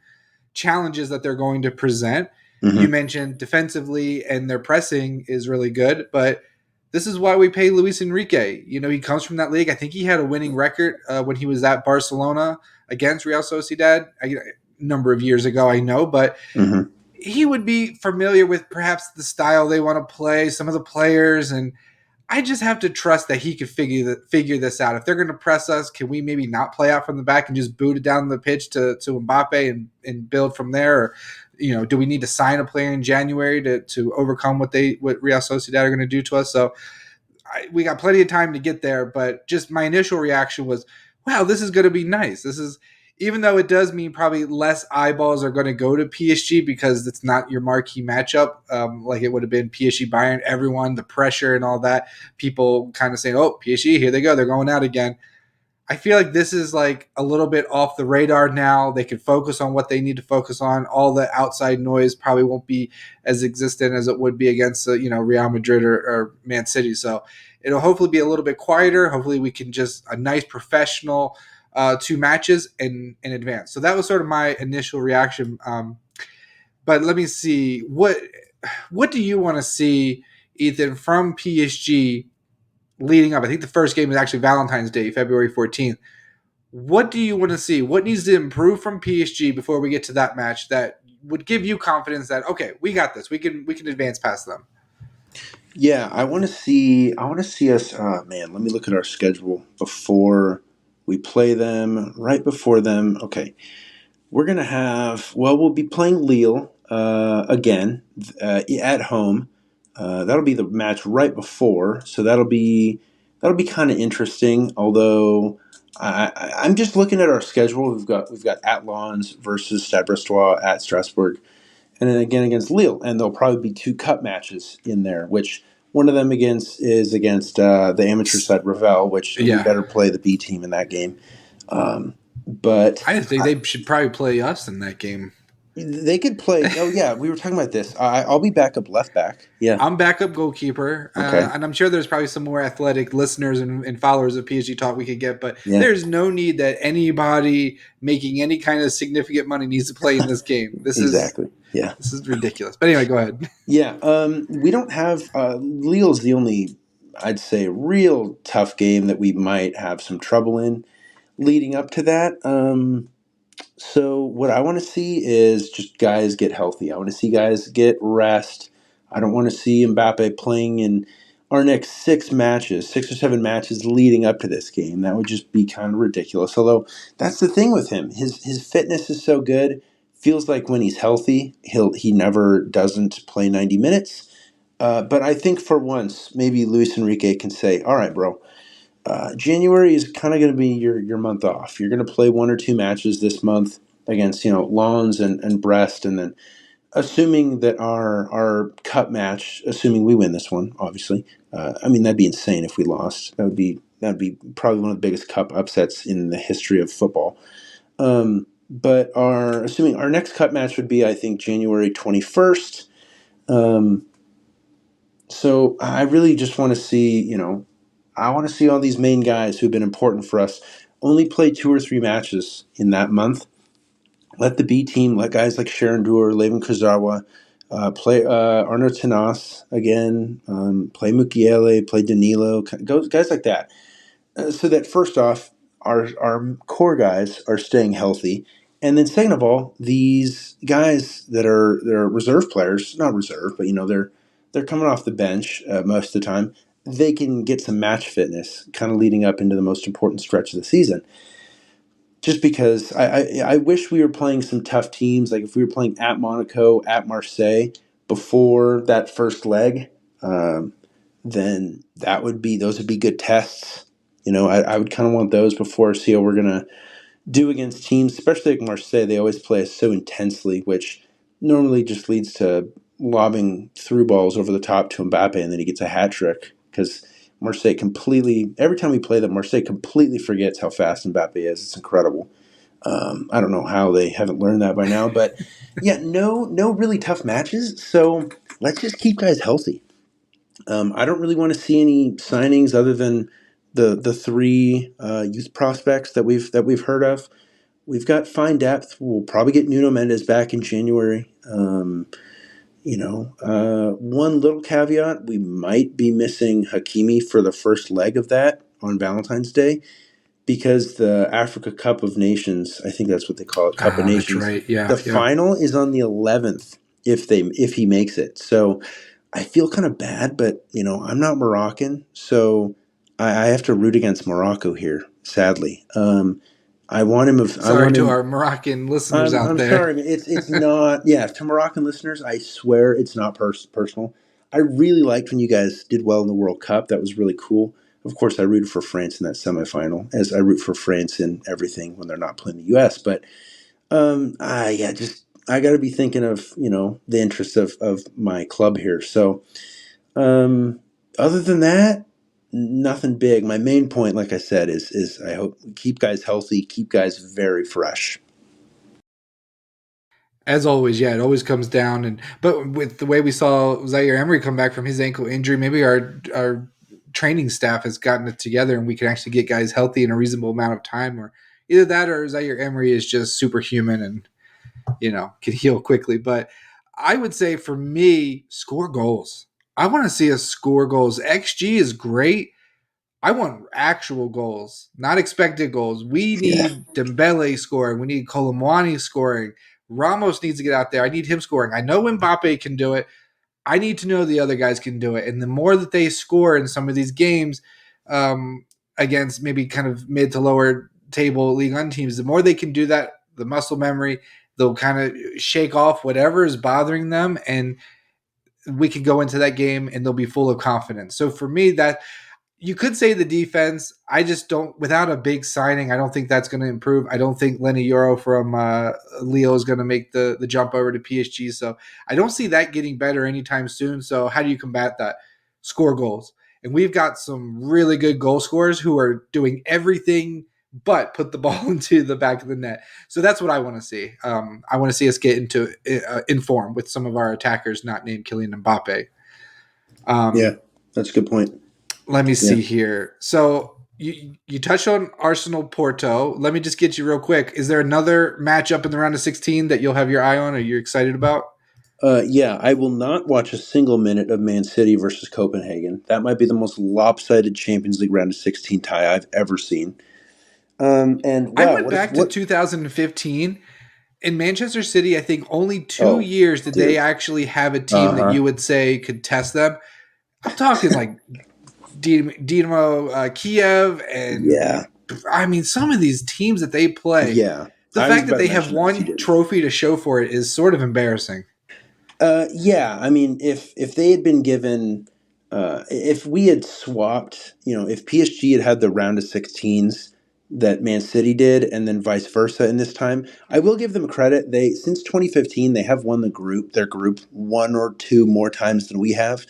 challenges that they're going to present. You Hmm. mentioned defensively and their pressing is really good, but this is why we pay Luis Enrique. He comes from that league. I think he had a winning record when he was at Barcelona against Real Sociedad a number of years ago, I know, but Hmm. he would be familiar with perhaps the style they want to play, some of the players, and I just have to trust that he could figure this out. If they're going to press us, can we maybe not play out from the back and just boot it down the pitch to Mbappe and build from there? Or, do we need to sign a player in January to overcome what Real Sociedad are going to do to us? So we got plenty of time to get there, but just my initial reaction was, wow, this is going to be nice. This is, even though it does mean probably less eyeballs are going to go to PSG because it's not your marquee matchup, like it would have been PSG Bayern. Everyone, the pressure and all that, people kind of saying, "Oh, PSG, here they go, they're going out again." I feel like this is like a little bit off the radar now. They can focus on what they need to focus on. All the outside noise probably won't be as existent as it would be against Real Madrid or Man City. So it'll hopefully be a little bit quieter. Hopefully we can just a nice professional two matches in advance. So that was sort of my initial reaction. But let me see what do you want to see, Ethan, from PSG leading up? I think the first game is actually Valentine's Day, February 14th. What do you want to see? What needs to improve from PSG before we get to that match that would give you confidence that okay, we got this. We can advance past them. Yeah, I want to see. I want to see us. Man, let me look at our schedule before we play them. Right before them. Okay, we're gonna have. Well, we'll be playing Lille again at home. That'll be the match right before. So that'll be kind of interesting. Although I'm just looking at our schedule. We've got at Lens versus Stade Brestois at Strasbourg, and then again against Lille, and there'll probably be two cup matches in there, which one of them against the amateur side Revel, which we Yeah, better play the B team in that game. But I think they should probably play us in that game. they could play. Oh yeah, we were talking about this. I'll be backup left back. Yeah. I'm backup goalkeeper, Okay. and I'm sure there's probably some more athletic listeners and followers of PSG Talk we could get, but Yeah. there's no need that anybody making any kind of significant money needs to play in this game. This is Exactly. Yeah. this is ridiculous. But anyway, go ahead. Yeah. We don't have Lille's the only, I'd say, real tough game that we might have some trouble in leading up to that. So what I want to see is just guys get healthy. I want to see guys get rest. I don't want to see Mbappe playing in our next six or seven matches leading up to this game. That would just be kind of ridiculous. Although that's the thing with him, his fitness is so good. Feels like when he's healthy, he never doesn't play 90 minutes. But I think for once, maybe Luis Enrique can say, "All right, bro, January is kind of going to be your month off. You're going to play one or two matches this month against Lens and Brest, and then assuming that our cup match, assuming we win this one, obviously, I mean that'd be insane if we lost. That'd be probably one of the biggest cup upsets in the history of football. But assuming our next cup match would be I think January 21st. Um, so I really just want to see I want to see all these main guys who've been important for us only play two or three matches in that month. Let the B team, let guys like Sharon Doer, Levin Kurzawa, play Arno Tenas again, play Mukiele, play Danilo, guys like that. So that first off, our core guys are staying healthy. And then second of all, these guys they're reserve players, not reserve, but they're coming off the bench most of the time. They can get some match fitness, kind of leading up into the most important stretch of the season. just because I wish we were playing some tough teams. Like if we were playing at Monaco, at Marseille before that first leg, um, then those would be good tests. I would kind of want those before see how we're gonna do against teams, especially like Marseille. They always play us so intensely, which normally just leads to lobbing through balls over the top to Mbappe, and then he gets a hat trick because Marseille completely. Every time we play them, Marseille completely forgets how fast Mbappe is. It's incredible. I don't know how they haven't learned that by now, but yeah, no really tough matches. So let's just keep guys healthy. I don't really want to see any signings other than the three youth prospects that we've heard of. We've got fine depth. We'll probably get Nuno Mendes back in January. One little caveat: we might be missing Hakimi for the first leg of that on Valentine's Day because the Africa Cup of Nations, I think that's what they call it, Cup of Ah, that's Nations. right. Yeah, The yeah. final is on the 11th if he makes it. So I feel kind of bad, but I'm not Moroccan, so I have to root against Morocco here. Sadly, I want him. I Sorry want to him. our Moroccan listeners I'm out I'm there. sorry, man. It's not. Yeah, to Moroccan listeners, I swear it's not personal. I really liked when you guys did well in the World Cup. That was really cool. Of course, I rooted for France in that semifinal, as I root for France in everything when they're not playing the U.S. But just I got to be thinking of the interests of my club here. So other than that, nothing big. My main point, like I said, is I hope keep guys healthy, keep guys very fresh. As always, yeah, it always comes down. And but with the way we saw Zaire-Emery come back from his ankle injury, maybe our training staff has gotten it together and we can actually get guys healthy in a reasonable amount of time. Or either that, or Zaire-Emery is just superhuman and can heal quickly. But I would say for me, score goals. I want to see us score goals. XG is great. I want actual goals, not expected goals. We Yeah. need Dembele scoring. We need Colomwani scoring. Ramos needs to get out there. I need him scoring. I know Mbappe can do it. I need to know the other guys can do it. And the more that they score in some of these games against maybe kind of mid to lower table League One teams, the more they can do that, the muscle memory, they'll kind of shake off whatever is bothering them. And we can go into that game and they'll be full of confidence. So for me, that you could say the defense. I just don't. Without a big signing, I don't think that's going to improve. I don't think Lenny Euro from Leo is going to make the jump over to PSG. So I don't see that getting better anytime soon. So how do you combat that? Score goals, and we've got some really good goal scorers who are doing everything but put the ball into the back of the net. So that's what I want to see. I want to see us get into in form with some of our attackers not named Kylian Mbappe. Yeah, Um, that's a good point. let me Yeah. see here. So you touched on Arsenal Porto. Let me just get you real quick. Is there another matchup in the round of 16 that you'll have your eye on or you're excited about? Yeah, I will not watch a single minute of Man City versus Copenhagen. That might be the most lopsided Champions League round of 16 tie I've ever seen. And I wow, went what is back to what? 2015. In Manchester City, I think only 2 Oh, years did they dude. actually have a Uh team that huh. you would say could test them. I'm talking like Dynamo Kiev, and Yeah, I mean some of these teams that they play. yeah. The I was fact that about to they have mention that if you one didn't. trophy to show for it is sort of embarrassing. Yeah. I mean, if they had been given, if we had swapped, if PSG had the round of 16s that Man City did, and then vice versa in this time, I will give them credit. They since 2015 they have won their group one or two more times than we have.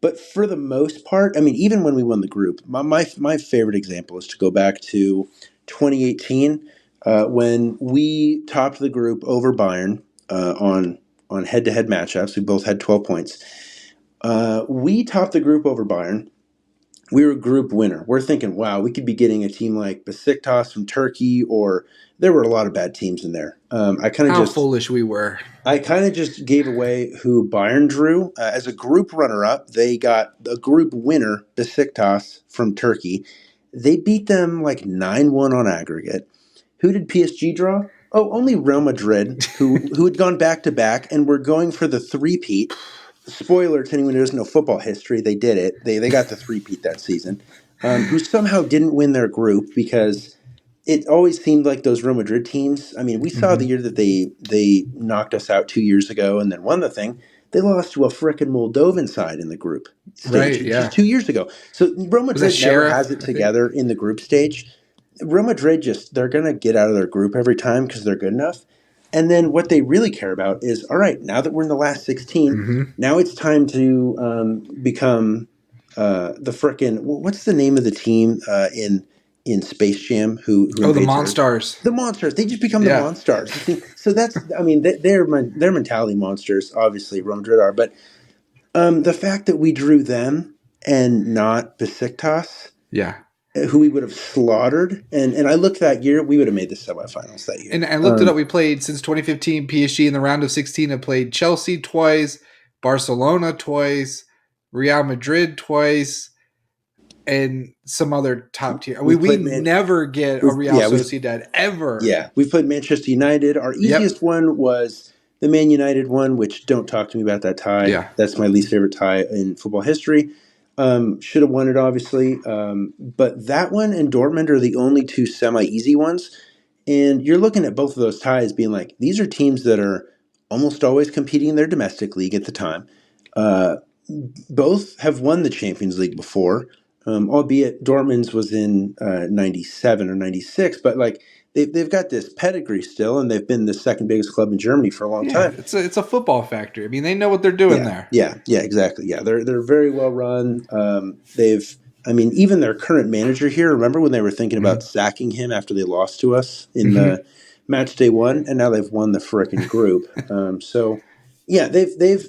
But for the most part, I mean, even when we won the group, my favorite example is to go back to 2018 when we topped the group over Bayern on head to head matchups. We both had 12 points. We topped the group over Bayern. We were a group winner. We're thinking, wow, we could be getting a team like Besiktas from Turkey, or there were a lot of bad teams in there. How foolish we were. I kind of just gave away who Bayern drew. As a group runner up, they got a group winner, Besiktas from Turkey. They beat them like 9-1 on aggregate. Who did PSG draw? Oh, only Real Madrid, who had gone back to back and were going for the three-peat. Spoiler to anyone who doesn't know football history, they did it. They got the three-peat that season. Who somehow didn't win their group because it always seemed like those Real Madrid teams. I mean, we saw the year that they knocked us out 2 years ago and then won the thing. They lost to a frickin' Moldovan side in the group stage Right, just yeah. 2 years ago. So Real Was that Madrid never has Sheriff, it I think? together in the group stage. Real Madrid they're going to get out of their group every time because they're good enough. And then what they really care about is, all right, now that we're in the last 16, now it's time to become the frickin' what's the name of the team in Space Jam who Oh, the invades Earth? Monstars. The monsters. They just become the Yeah. monsters. So that's, I mean, their mentality monsters. Obviously, Real Madrid are, but the fact that we drew them and not Besiktas, Yeah. who we would have slaughtered, and I looked that year, we would have made the semifinals that year. And I looked it up. We played since 2015. PSG in the round of 16 have played Chelsea twice, Barcelona twice, Real Madrid twice, and some other top tier. We We played never get a Real Sociedad ever. we've played Manchester United. Our Yep. easiest one was the Man United one, which don't talk to me about that tie. Yeah. That's my least favorite tie in football history. Should have won it, obviously. But that one and Dortmund are the only two semi-easy ones. And you're looking at both of those ties being like, these are teams that are almost always competing in their domestic league at the time. Uh, Both have won the Champions League before, albeit Dortmund's was in 97 or 96, but like they've got this pedigree still, and they've been the second biggest club in Germany for a long Yeah. time. It's a football factory. I mean, they know what they're doing there. Yeah, exactly. Yeah, they're very well run. I mean, even their current manager here. Remember when they were thinking about sacking him after they lost to us in the match day one, and now they've won the frickin' group. So, yeah, they've.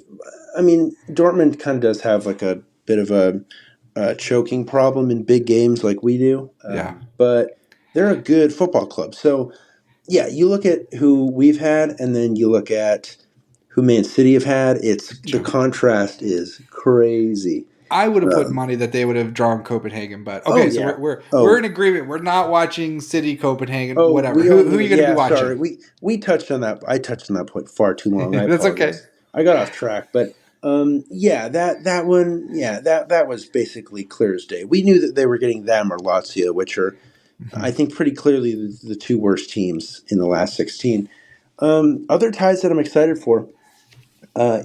I mean, Dortmund kind of does have like a bit of a choking problem in big games like we do, Yeah. but they're a good football club. So, yeah, you look at who we've had, and then you look at who Man City have had. The contrast is crazy. I would have put money that they would have drawn Copenhagen, but Oh okay, so yeah. we're in agreement. We're not watching City Copenhagen, Oh, whatever. we Who are only you going to be watching? sorry. We touched on that. I touched on that point far too long. I That's okay. apologize. I got off track, but yeah, that one, yeah, that was basically clear as day. We knew that they were getting them or Lazio, which are I think pretty clearly the two worst teams in the last 16. Other ties that I'm excited for.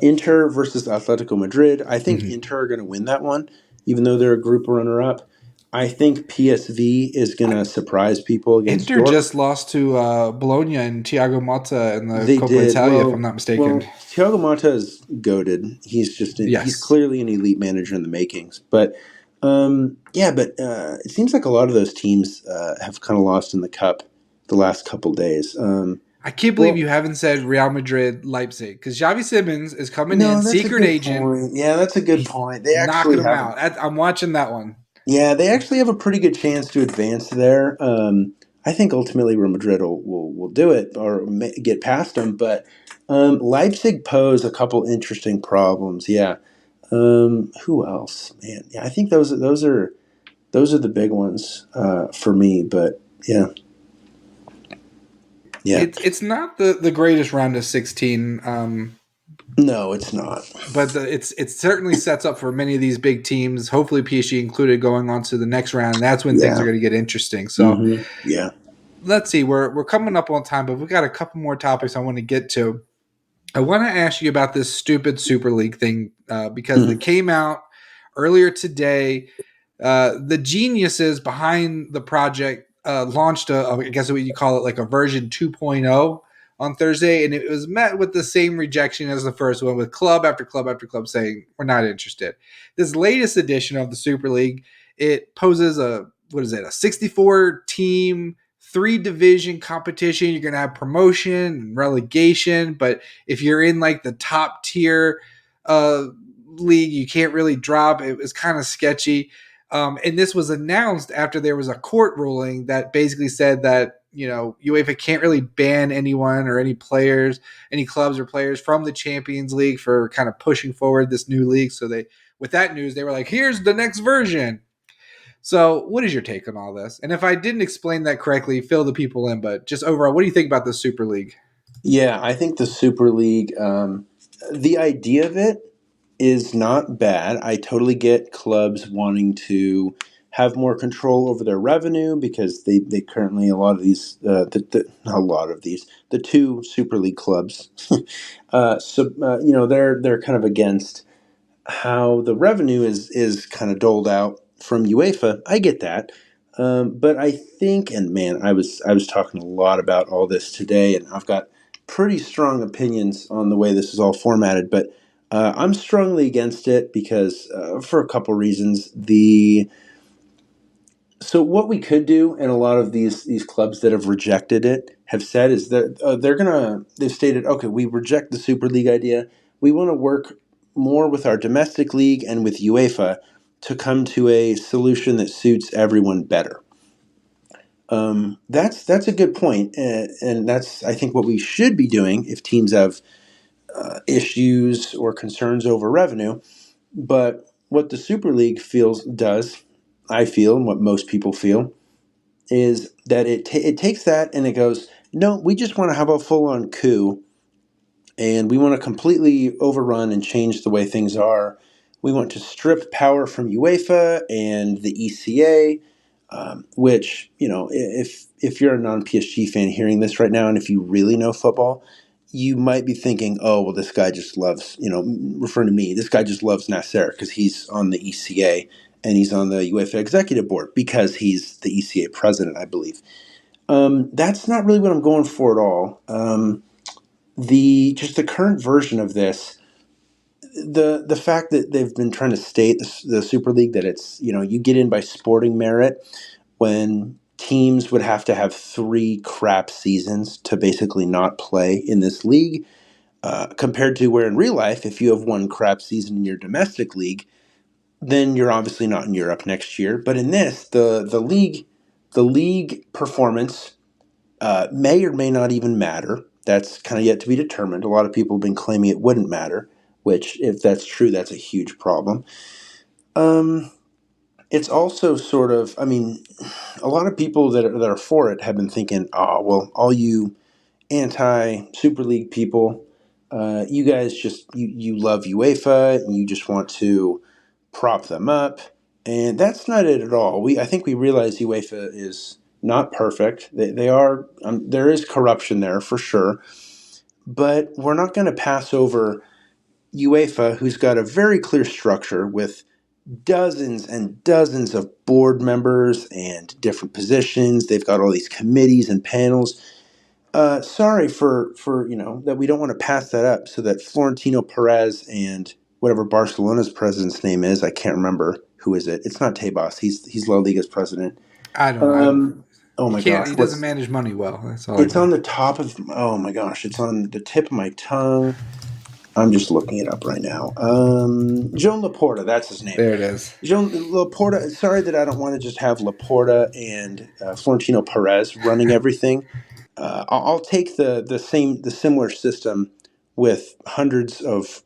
Inter versus Atletico Madrid. I think Inter are going to win that one, even though they're a group runner-up. I think PSV is going to surprise people against Inter Dortmund. just lost to Bologna and Thiago Motta in the They Coppa did Italia, if I'm not mistaken. Well, Thiago Motta is goated. He's Yes. clearly an elite manager in the makings. But it seems like a lot of those teams have kind of lost in the cup the last couple days. I can't believe you haven't said Real Madrid Leipzig because Xavi Simmons is coming in, That's a secret good agent. point. Yeah, that's a good He's point. They knocking actually them have out. I'm watching that one. Yeah, they actually have a pretty good chance to advance there. I think ultimately Real Madrid will do it or get past them, but Leipzig pose a couple interesting problems. Yeah. Who else? Man, yeah, I think those are the big ones for me. But yeah, yeah. It's not the greatest round of 16. No, it's not. But it certainly sets up for many of these big teams, hopefully PSG included, going on to the next round. And that's when things are going to get interesting. So Yeah. let's see. We're coming up on time, but we've got a couple more topics I want to get to. I want to ask you about this stupid Super League thing because it came out earlier today. The geniuses behind the project launched I guess what you call it, like a version 2.0 on Thursday, and it was met with the same rejection as the first one, with club after club after club saying we're not interested. This latest edition of the Super League, it poses a 64 team 3 division competition. You're going to have promotion and relegation, but if you're in like the top tier league, you can't really drop. It was kind of sketchy. And this was announced after there was a court ruling that basically said that, UEFA can't really ban anyone or any players, any clubs or players from the Champions League for kind of pushing forward this new league. So with that news, they were like, here's the next version. So what is your take on all this? And if I didn't explain that correctly, fill the people in, but just overall, what do you think about the Super League? Yeah, I think the Super League, the idea of it is not bad. I totally get clubs wanting to have more control over their revenue because they currently a lot of these the two Super League clubs they're kind of against how the revenue is kind of doled out from UEFA. I get that. But I think, and man, I was talking a lot about all this today, and I've got pretty strong opinions on the way this is all formatted. But I'm strongly against it because for a couple reasons. So what we could do, and a lot of these clubs that have rejected it have said, is that they've stated, okay, we reject the Super League idea. We want to work more with our domestic league and with UEFA to come to a solution that suits everyone better. That's a good point, and that's I think what we should be doing if teams have issues or concerns over revenue. But what the Super League I feel, and what most people feel, is that it takes that and it goes, no, we just want to have a full-on coup, and we want to completely overrun and change the way things are. We want to strip power from UEFA and the ECA, which, if you're a non-PSG fan hearing this right now, and if you really know football, you might be thinking, oh, well, this guy just loves, referring to me, this guy just loves Nasser because he's on the ECA and he's on the UEFA executive board because he's the ECA president, I believe. That's not really what I'm going for at all. The current version of this, the fact that they've been trying to state the Super League that it's, you get in by sporting merit, when teams would have to have 3 crap seasons to basically not play in this league, compared to where in real life, if you have 1 crap season in your domestic league, then you're obviously not in Europe next year. But in this, the league performance may or may not even matter. That's kind of yet to be determined. A lot of people have been claiming it wouldn't matter, which, if that's true, that's a huge problem. It's also sort of, a lot of people that are for it have been thinking, oh, well, all you anti-Super League people, you guys you love UEFA and you just want to prop them up. And that's not it at all. I think we realize UEFA is not perfect. They are, there is corruption there for sure. But we're not going to pass over UEFA, who's got a very clear structure with dozens and dozens of board members and different positions. They've got all these committees and panels. Sorry for that we don't want to pass that up so that Florentino Perez and whatever Barcelona's president's name is, I can't remember who is it. It's not Tebas. He's La Liga's president. I don't. Oh my gosh, He doesn't manage money well. That's all. It's on the top of. Oh my gosh, it's on the tip of my tongue. I'm just looking it up right now. Joan Laporta, that's his name. There it is. Joan Laporta. Sorry that I don't want to just have Laporta and Florentino Perez running everything. I'll take the similar system with hundreds of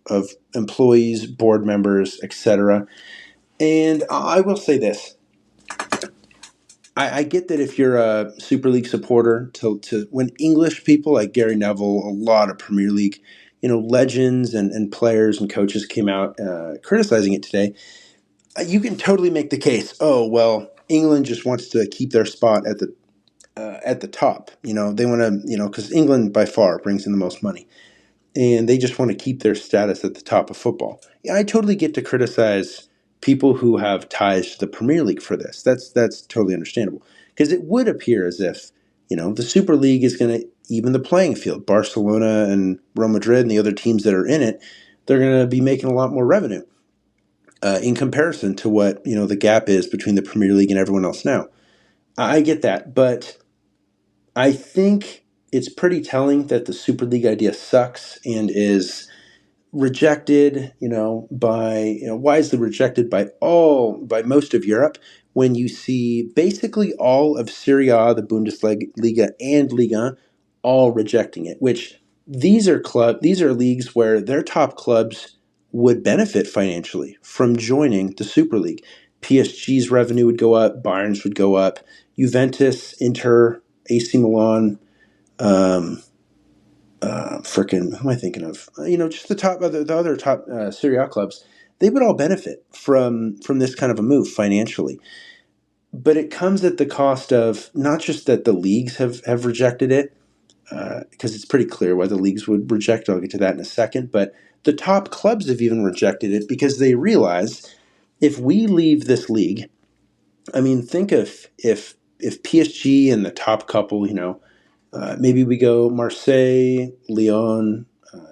employees, board members, etc. And I will say this. I get that if you're a Super League supporter, to when English people like Gary Neville, a lot of Premier League, legends and players and coaches came out criticizing it today, you can totally make the case, oh, well, England just wants to keep their spot at the top. They want to, because England by far brings in the most money. And they just want to keep their status at the top of football. Yeah, I totally get to criticize people who have ties to the Premier League for this. That's totally understandable. Because it would appear as if, the Super League is going to even the playing field. Barcelona and Real Madrid and the other teams that are in it, they're going to be making a lot more revenue in comparison to what, the gap is between the Premier League and everyone else now. I get that, but I think it's pretty telling that the Super League idea sucks and is rejected, wisely rejected by most of Europe, when you see basically all of Serie A, the Bundesliga, and Liga all rejecting it, which these are leagues where their top clubs would benefit financially from joining the Super League. PSG's revenue would go up, Bayern's would go up, Juventus, Inter, AC Milan, who am I thinking of? Just the other top Serie A clubs. They would all benefit from this kind of a move financially. but it comes at the cost of not just that the leagues have rejected it, because it's pretty clear why the leagues would reject it. I'll get to that in a second. But the top clubs have even rejected it because they realize if we leave this league, I mean, think of if PSG and the top couple, maybe we go Marseille, Lyon,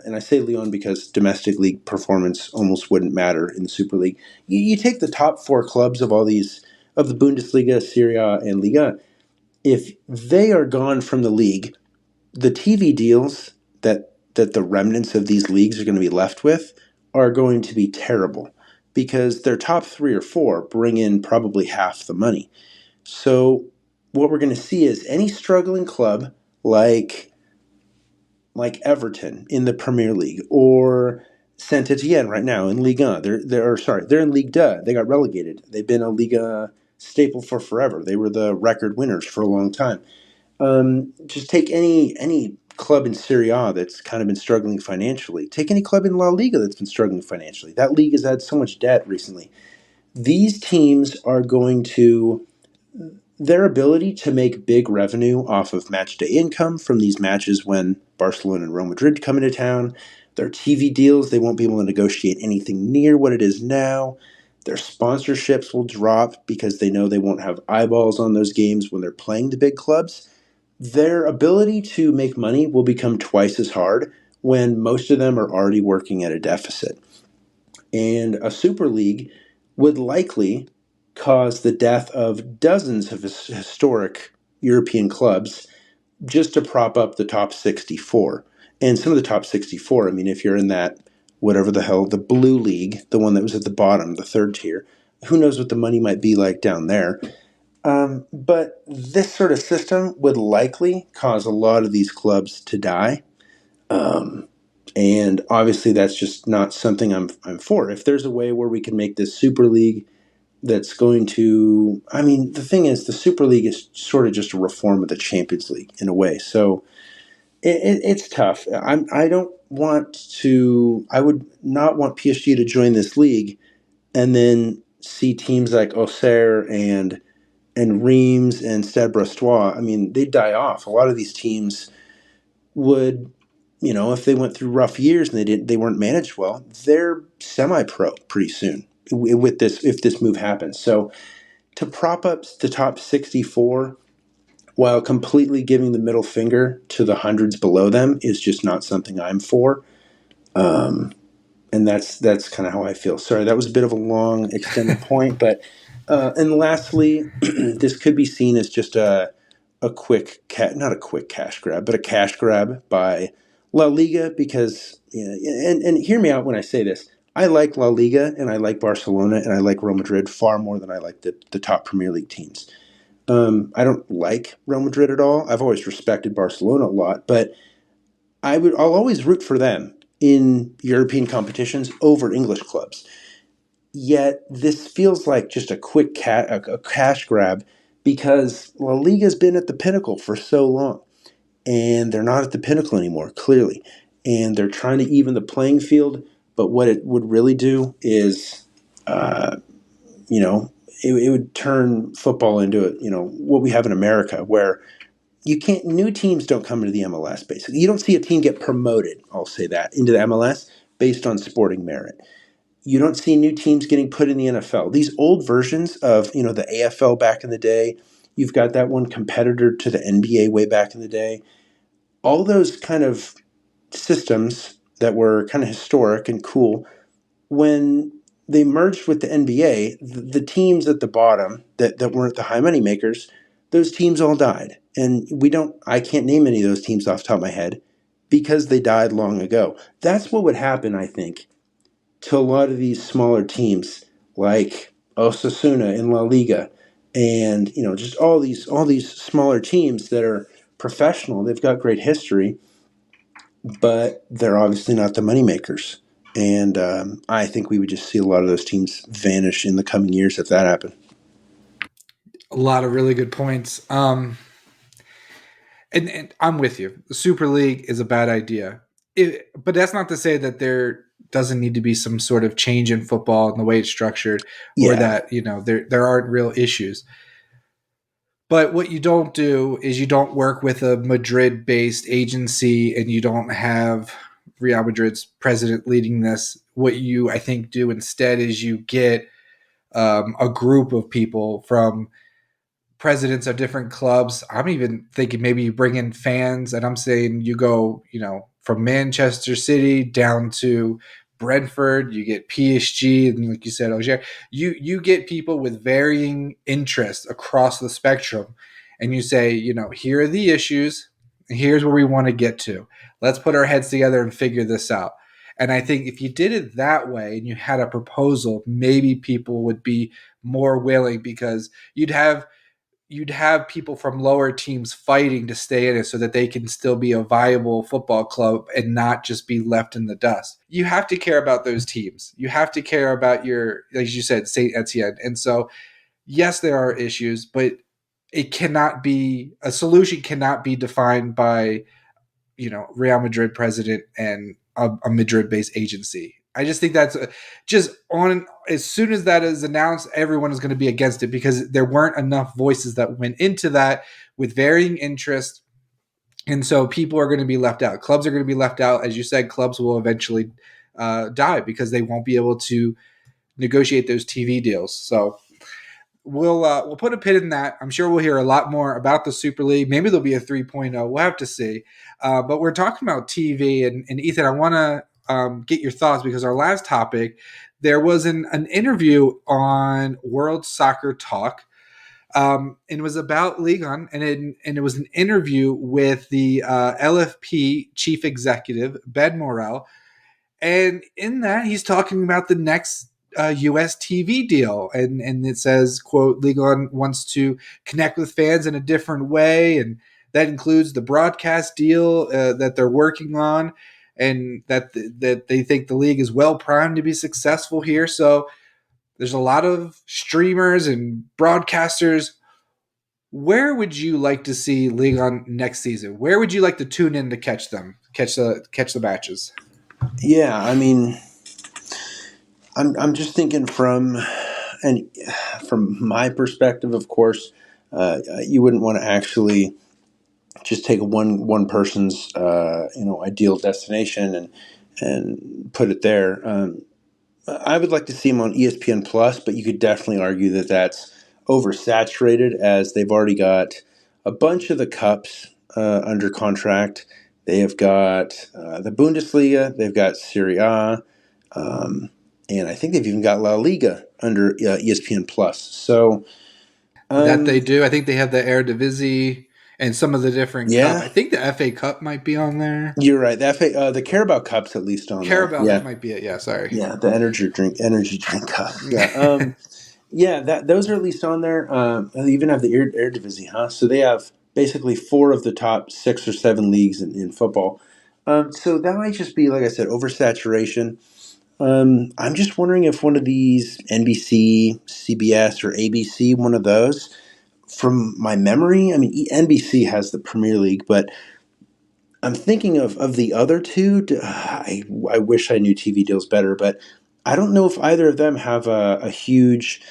and I say Lyon because domestic league performance almost wouldn't matter in the Super League. You take the top four clubs of all these of the Bundesliga, Serie A, and Liga. If they are gone from the league, the TV deals that the remnants of these leagues are going to be left with are going to be terrible because their top three or four bring in probably half the money. So what we're going to see is any struggling club like Everton in the Premier League or Saint Etienne right now in Ligue 1. They're in Ligue 2. They got relegated. They've been a Liga staple for forever. They were the record winners for a long time. Just take any club in Serie A that's kind of been struggling financially. Take any club in La Liga that's been struggling financially. That league has had so much debt recently. These teams are going to their ability to make big revenue off of match day income from these matches when Barcelona and Real Madrid come into town. Their TV deals, they won't be able to negotiate anything near what it is now. Their sponsorships will drop because they know they won't have eyeballs on those games when they're playing the big clubs. Their ability to make money will become twice as hard when most of them are already working at a deficit. And a Super League would likely cause the death of dozens of historic European clubs just to prop up the top 64. And some of the top 64, I mean, if you're in that, whatever the hell, the blue league, the one that was at the bottom, the third tier, who knows what the money might be like down there. But this sort of system would likely cause a lot of these clubs to die. Um, and obviously, that's just not something I'm for. If there's a way where we can make this Super League that's going to, I mean, the thing is, the Super League is sort of just a reform of the Champions League in a way. So it's tough. I don't want to, I would not want PSG to join this league and then see teams like Auxerre and Reims and Stade Brestois. I mean, they'd die off. A lot of these teams would, if they went through rough years and they weren't managed well, they're semi-pro pretty soon with this if this move happens. So to prop up the top 64 while completely giving the middle finger to the hundreds below them is just not something I'm for. And that's kind of how I feel. Sorry, that was a bit of a long, extended point, but and lastly, this could be seen as just a quick not a quick cash grab, but a cash grab by La Liga because and hear me out when I say this. I like La Liga and I like Barcelona and I like Real Madrid far more than I like the top Premier League teams. I don't like Real Madrid at all. I've always respected Barcelona a lot, but I'll always root for them in European competitions over English clubs. Yet this feels like just a quick a cash grab because La Liga's been at the pinnacle for so long, and they're not at the pinnacle anymore, clearly. And they're trying to even the playing field, but what it would really do is, uh, it would turn football into, what we have in America, where new teams don't come into the MLS, basically. You don't see a team get promoted, I'll say that, into the MLS based on sporting merit. You don't see new teams getting put in the NFL. These old versions of, the AFL back in the day, you've got that one competitor to the NBA way back in the day. All those kind of systems that were kind of historic and cool, when they merged with the NBA, the teams at the bottom that weren't the high money makers, those teams all died. And I can't name any of those teams off the top of my head because they died long ago. That's what would happen, I think, to a lot of these smaller teams like Osasuna in La Liga and just all these smaller teams that are professional. They've got great history, but they're obviously not the moneymakers. And I think we would just see a lot of those teams vanish in the coming years if that happened. A lot of really good points. And I'm with you. The Super League is a bad idea. But that's not to say that there doesn't need to be some sort of change in football and the way it's structured, or Yeah. that there aren't real issues. But what you don't do is you don't work with a Madrid-based agency, and you don't have Real Madrid's president leading this. What you, I think, do instead is you get a group of people from presidents of different clubs. I'm even thinking maybe you bring in fans, and I'm saying you go, from Manchester City down to Brentford. You get PSG, and like you said, Auxerre. You get people with varying interests across the spectrum, and you say, here are the issues, and here's where we want to get to. Let's put our heads together and figure this out. And I think if you did it that way and you had a proposal, maybe people would be more willing, because you'd have people from lower teams fighting to stay in it so that they can still be a viable football club and not just be left in the dust. You have to care about those teams. You have to care about your, as you said, Saint Etienne. And so, yes, there are issues, but a solution cannot be defined by, Real Madrid president and a Madrid-based agency. I just think that's just on. As soon as that is announced, everyone is going to be against it, because there weren't enough voices that went into that with varying interests, and so people are going to be left out. Clubs are going to be left out, as you said. Clubs will eventually die because they won't be able to negotiate those TV deals. So we'll put a pin in that. I'm sure we'll hear a lot more about the Super League. Maybe there'll be a 3.0. We'll have to see. But we're talking about TV, and Ethan, I want to get your thoughts, because our last topic, there was an interview on World Soccer Talk, and it was about Ligue 1, and it was an interview with the LFP chief executive, Ben Morel. And in that, he's talking about the next U.S. TV deal, and it says, "quote Ligue 1 wants to connect with fans in a different way, and that includes the broadcast deal that they're working on, and that they think the league is well primed to be successful here." So there's a lot of streamers and broadcasters. Where would you like to see Ligue 1 next season? Where would you like to tune in to catch the matches? Yeah, I mean, I'm just thinking and from my perspective, of course, you wouldn't want to actually just take one person's ideal destination and put it there. I would like to see him on ESPN Plus, but you could definitely argue that that's oversaturated, as they've already got a bunch of the cups under contract. They have got the Bundesliga, they've got Serie A, and I think they've even got La Liga under ESPN Plus. So That they do. I think they have the Eredivisie and some of the different cup. yeah, I think the FA Cup might be on there. you're right. The Carabao Cup's at least on there. Carabao, Yeah, that might be it. Yeah, sorry. yeah, the energy drink cup. Yeah. Yeah, that those are at least on there. They even have the Eredivisie, huh? So they have basically four of the top 6 or 7 leagues in football. So that might just be, like I said, oversaturation. I'm just wondering if one of these NBC, CBS, or ABC, one of those, from my memory, I mean, NBC has the Premier League, but I'm thinking of the other two. I wish I knew TV deals better, but I don't know if either of them have a huge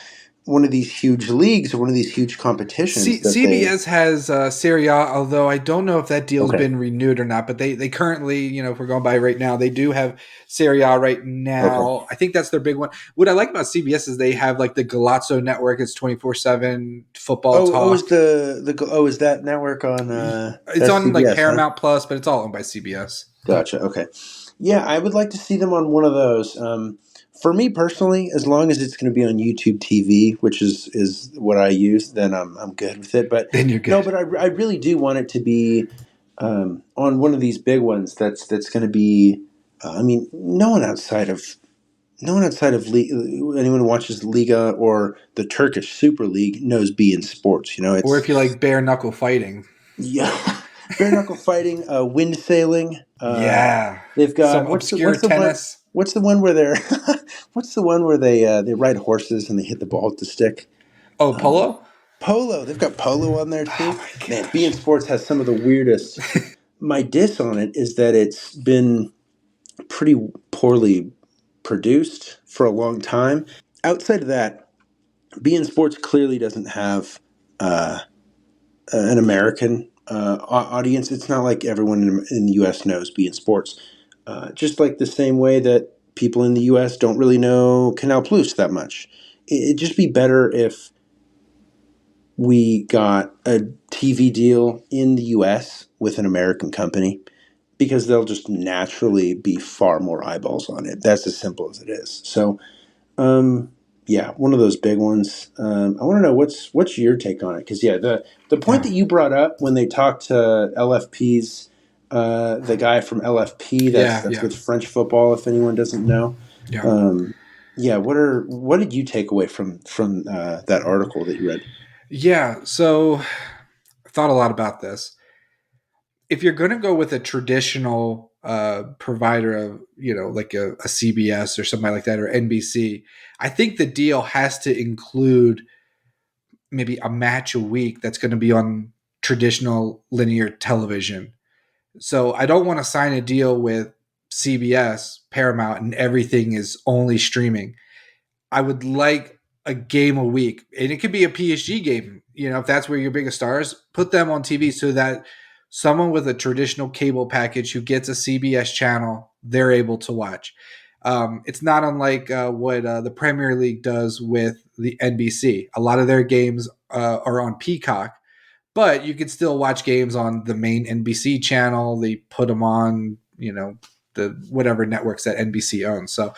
one of these huge leagues or one of these huge competitions that they. CBS has Serie A, although I don't know if that deal's Okay. been renewed or not. But they currently, if we're going by right now, they do have Serie A right Okay. now. I think that's their big one. What I like about CBS is they have like the Galazzo network. It's 24/7 football Is talk. is that network on It's that's on like CBS, huh? Paramount Plus, but it's all owned by CBS. Gotcha. Okay. Yeah, I would like to see them on one of those. For me personally, as long as it's going to be on YouTube TV, which is what I use, then I'm good with it. But Then you're no, good. but I really do want it to be on one of these big ones. That's going to be. I mean, no one outside of anyone who watches Liga or the Turkish Super League knows B in sports. Or It's if you like bare knuckle fighting. yeah, bare knuckle fighting, wind sailing. Yeah. They've got Some obscure one? tennis. What's the one where they're what's the one where they ride horses and they hit the ball with the stick? Oh, polo? Polo. They've got polo on there Oh too. my Man, B in gosh. sports has some of the weirdest. My diss on it is that it's been pretty poorly produced for a long time. Outside of that, B in sports clearly doesn't have an American audience. It's not like everyone in the U.S. knows being sports. Just like the same way that people in the U.S. don't really know Canal Plus that much. It'd just be better if we got a TV deal in the U.S. with an American company because they'll just naturally be far more eyeballs on it. That's as simple as it is. So, yeah, one of those big ones. I want to know what's your take on it? Because the point Yeah. that you brought up when they talked to LFP's the guy from LFP that's Yeah. with French football. If anyone doesn't know, Yeah. um, yeah, what did you take away from that article that you read? Yeah. So I thought a lot about this. If you're going to go with a traditional provider of, like a CBS or somebody like that, or NBC, I think the deal has to include maybe a match a week that's going to be on traditional linear television. So I don't want to sign a deal with CBS, Paramount, and everything is only streaming. I would like a game a week, and it could be a PSG game. If that's where your biggest stars, put them on TV so that someone with a traditional cable package who gets a CBS channel, they're able to watch. It's not unlike what the Premier League does with the NBC. A lot of their games are on Peacock, but you can still watch games on the main NBC channel. They put them on, the whatever networks that NBC owns. So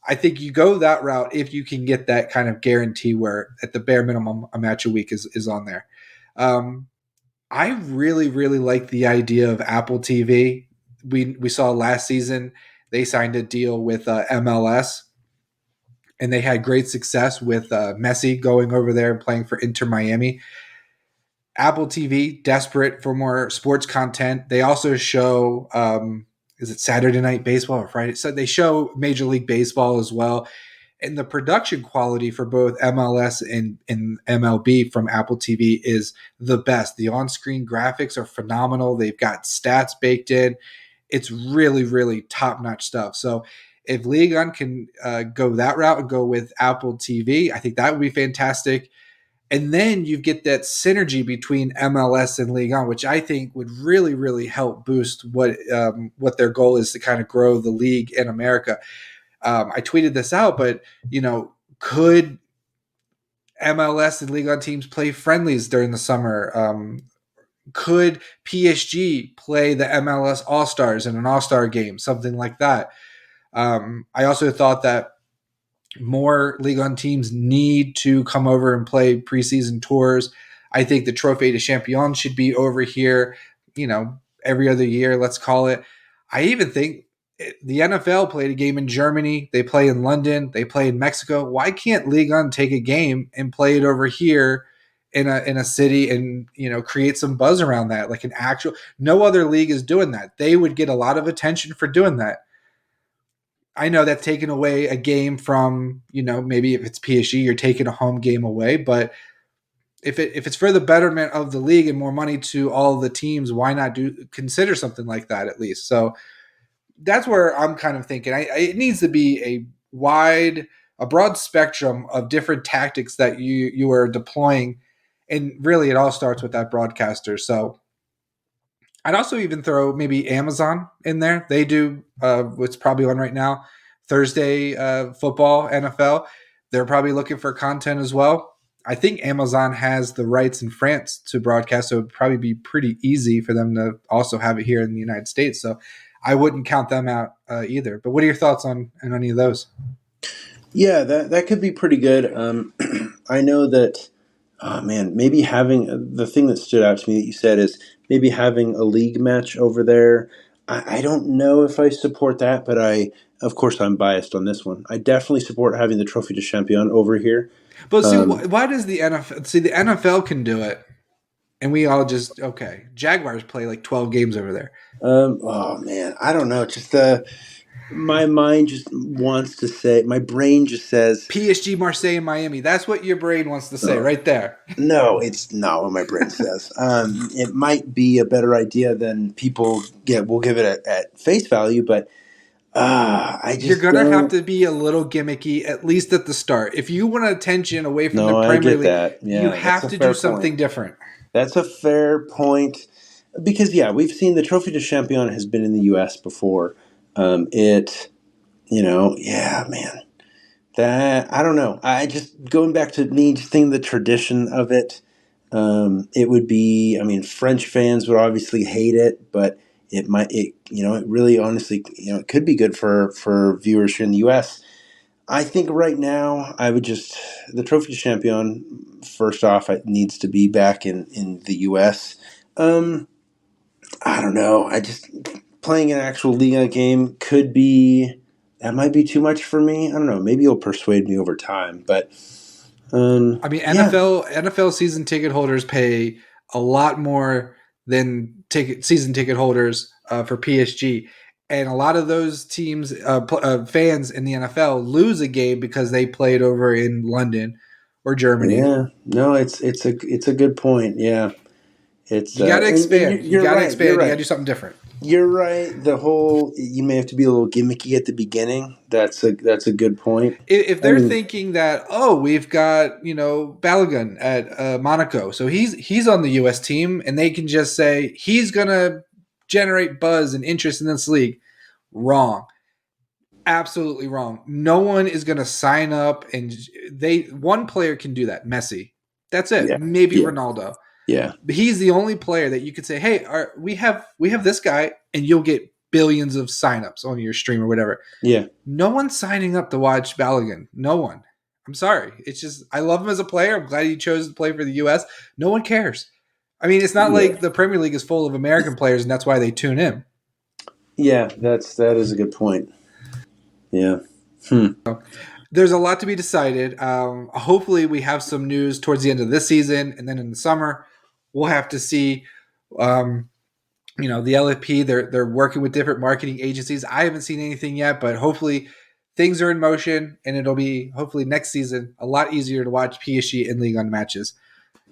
I think you go that route if you can get that kind of guarantee where at the bare minimum a match a week is on there. Um, I really, really like the idea of Apple TV. We saw last season they signed a deal with MLS, and they had great success with Messi going over there and playing for Inter Miami. Apple TV, desperate for more sports content. They also show, is it Saturday Night Baseball or Friday? So they show Major League Baseball as well. And the production quality for both MLS and MLB from Apple TV is the best. The on screen graphics are phenomenal. They've got stats baked in. It's really, really top notch stuff. So if Ligue 1 can go that route and go with Apple TV, I think that would be fantastic. And then you get that synergy between MLS and Ligue 1, which I think would really, really help boost what their goal is to kind of grow the league in America. I tweeted this out, but could MLS and Ligue 1 teams play friendlies during the summer? Could PSG play the MLS All Stars in an All Star game, something like that? I also thought that more Ligue 1 teams need to come over and play preseason tours. I think the Trophée de Champion should be over here, every other year, let's call it. I even think the NFL played a game in Germany. They play in London. They play in Mexico. Why can't Ligue 1 take a game and play it over here in a city and, create some buzz around that? Like an actual, no other league is doing that. They would get a lot of attention for doing that. I know that's taken away a game from, maybe if it's PSG, you're taking a home game away. But if it's for the betterment of the league and more money to all the teams, why not consider something like that at least? So that's where I'm kind of thinking. It needs to be a broad spectrum of different tactics that you are deploying, and really it all starts with that broadcaster. So I'd also even throw maybe Amazon in there. They do what's probably on right now, Thursday football, NFL. They're probably looking for content as well. I think Amazon has the rights in France to broadcast, so it would probably be pretty easy for them to also have it here in the United States. So I wouldn't count them out either. But what are your thoughts on any of those? Yeah, that could be pretty good. I know that. Oh man, maybe having the thing that stood out to me that you said is maybe having a league match over there. I don't know if I support that, but of course, I'm biased on this one. I definitely support having the Trophy de Champion over here. But see, Um, why does the NFL? See, the NFL can do it, and we all just okay. Jaguars play like 12 games over there. oh man, I don't know. Just my mind just wants to say, my brain just says, PSG, Marseille, and Miami. That's what your brain wants to say oh, right there. no, it's not what my brain says. It might be a better idea than people get. We'll give it at face value, but I You're just going to have don't. to be a little gimmicky, at least at the start. If you want attention away from the No, I Premier get League, that. you Yeah, that's have a to do fair point. something different. That's a fair point. Because, yeah, we've seen the Trophy de Champion has been in the U.S. before. Yeah, man. That, I don't know. I just, going back to me, just thinking the tradition of it, it would be, I mean, French fans would obviously hate it, but it really honestly, it could be good for viewers here in the U.S. I think right now, the Trophy de Champion, first off, it needs to be back in the U.S. Um, I don't know. Playing an actual Liga game that might be too much for me. I don't know. Maybe you'll persuade me over time, but I mean, yeah, NFL season ticket holders pay a lot more than season ticket holders for PSG, and a lot of those teams, fans in the NFL, lose a game because they played over in London or Germany. yeah. No, it's a good point. Yeah, it's You got to and expand. You you're got to right. You're expand. You got to right. do something different. You're right. You may have to be a little gimmicky at the beginning. That's a good point. If I they're mean, thinking that, oh, we've got Balogun at Monaco, so he's on the U.S. team, and they can just say he's gonna generate buzz and interest in this league. Wrong, absolutely wrong. No one is gonna sign up, and one player can do that. Messi, that's it. yeah, Maybe yeah, Ronaldo. yeah, But he's the only player that you could say, hey, we have this guy, and you'll get billions of signups on your stream or whatever. yeah, No one's signing up to watch Balogun. No one. I'm sorry. It's just I love him as a player. I'm glad he chose to play for the U.S. No one cares. I mean, it's not yeah, like the Premier League is full of American players and that's why they tune in. yeah. That is a good point. Yeah. Hmm. There's a lot to be decided. Hopefully, we have some news towards the end of this season, and then in the summer, we'll have to see. Um, the LFP, they're working with different marketing agencies. I haven't seen anything yet, but hopefully things are in motion, and it'll be hopefully next season a lot easier to watch PSG and League on matches.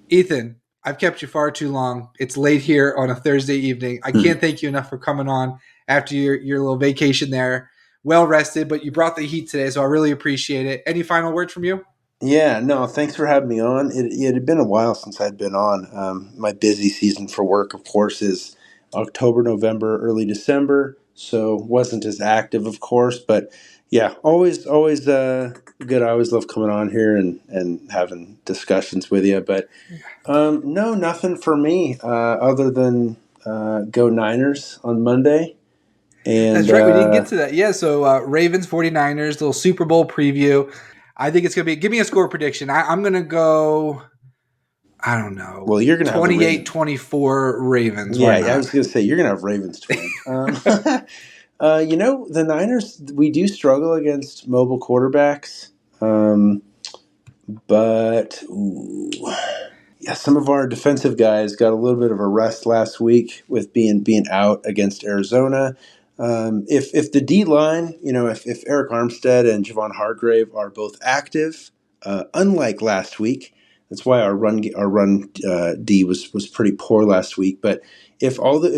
Ethan, I've kept you far too long. It's late here on a Thursday evening. I Hmm. can't thank you enough for coming on after your little vacation there. Well rested, but you brought the heat today, so I really appreciate it. Any final words from you? Yeah, no, thanks for having me on. It had been a while since I'd been on. My busy season for work, of course, is October, November, early December, so wasn't as active, of course. But yeah, always good. I always love coming on here and having discussions with you. But no, nothing for me other than go Niners on Monday. And That's right. We didn't get to that. Yeah, so Ravens 49ers, little Super Bowl preview. I think it's going to be – give me a score prediction. I'm going to go – I don't know, well, you're gonna have the Ravens. 28-24 Ravens. Yeah, Why I not? was gonna say you're gonna have Ravens to win. The Niners, we do struggle against mobile quarterbacks, but yeah, some of our defensive guys got a little bit of a rest last week with being out against Arizona. If the D line, if Eric Armstead and Javon Hargrave are both active, unlike last week, that's why our run D was pretty poor last week. But if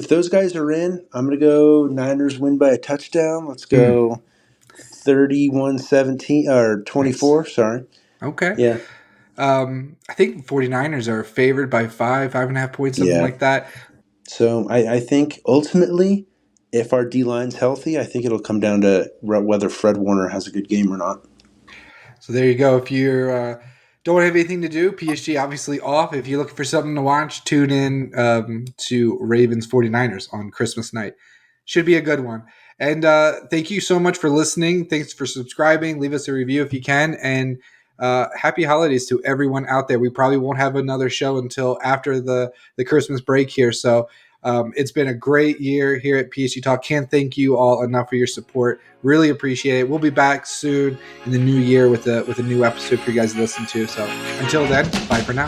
those guys are in, I'm gonna go Niners win by a touchdown. Let's Hmm, go 31-17 or nice. 24. Sorry. Okay. Yeah. I think 49ers are favored by 5.5 points, something Yeah. like that. So I think ultimately, if our D line's healthy, I think it'll come down to whether Fred Warner has a good game or not. So there you go. If you don't have anything to do, PSG obviously off. If you're looking for something to watch, tune in to Ravens 49ers on Christmas night. Should be a good one. And thank you so much for listening. Thanks for subscribing. Leave us a review if you can. And happy holidays to everyone out there. We probably won't have another show until after the Christmas break here. So it's been a great year here at PSG Talk. Can't thank you all enough for your support. Really appreciate it. We'll be back soon in the new year with a new episode for you guys to listen to. So until then, bye for now.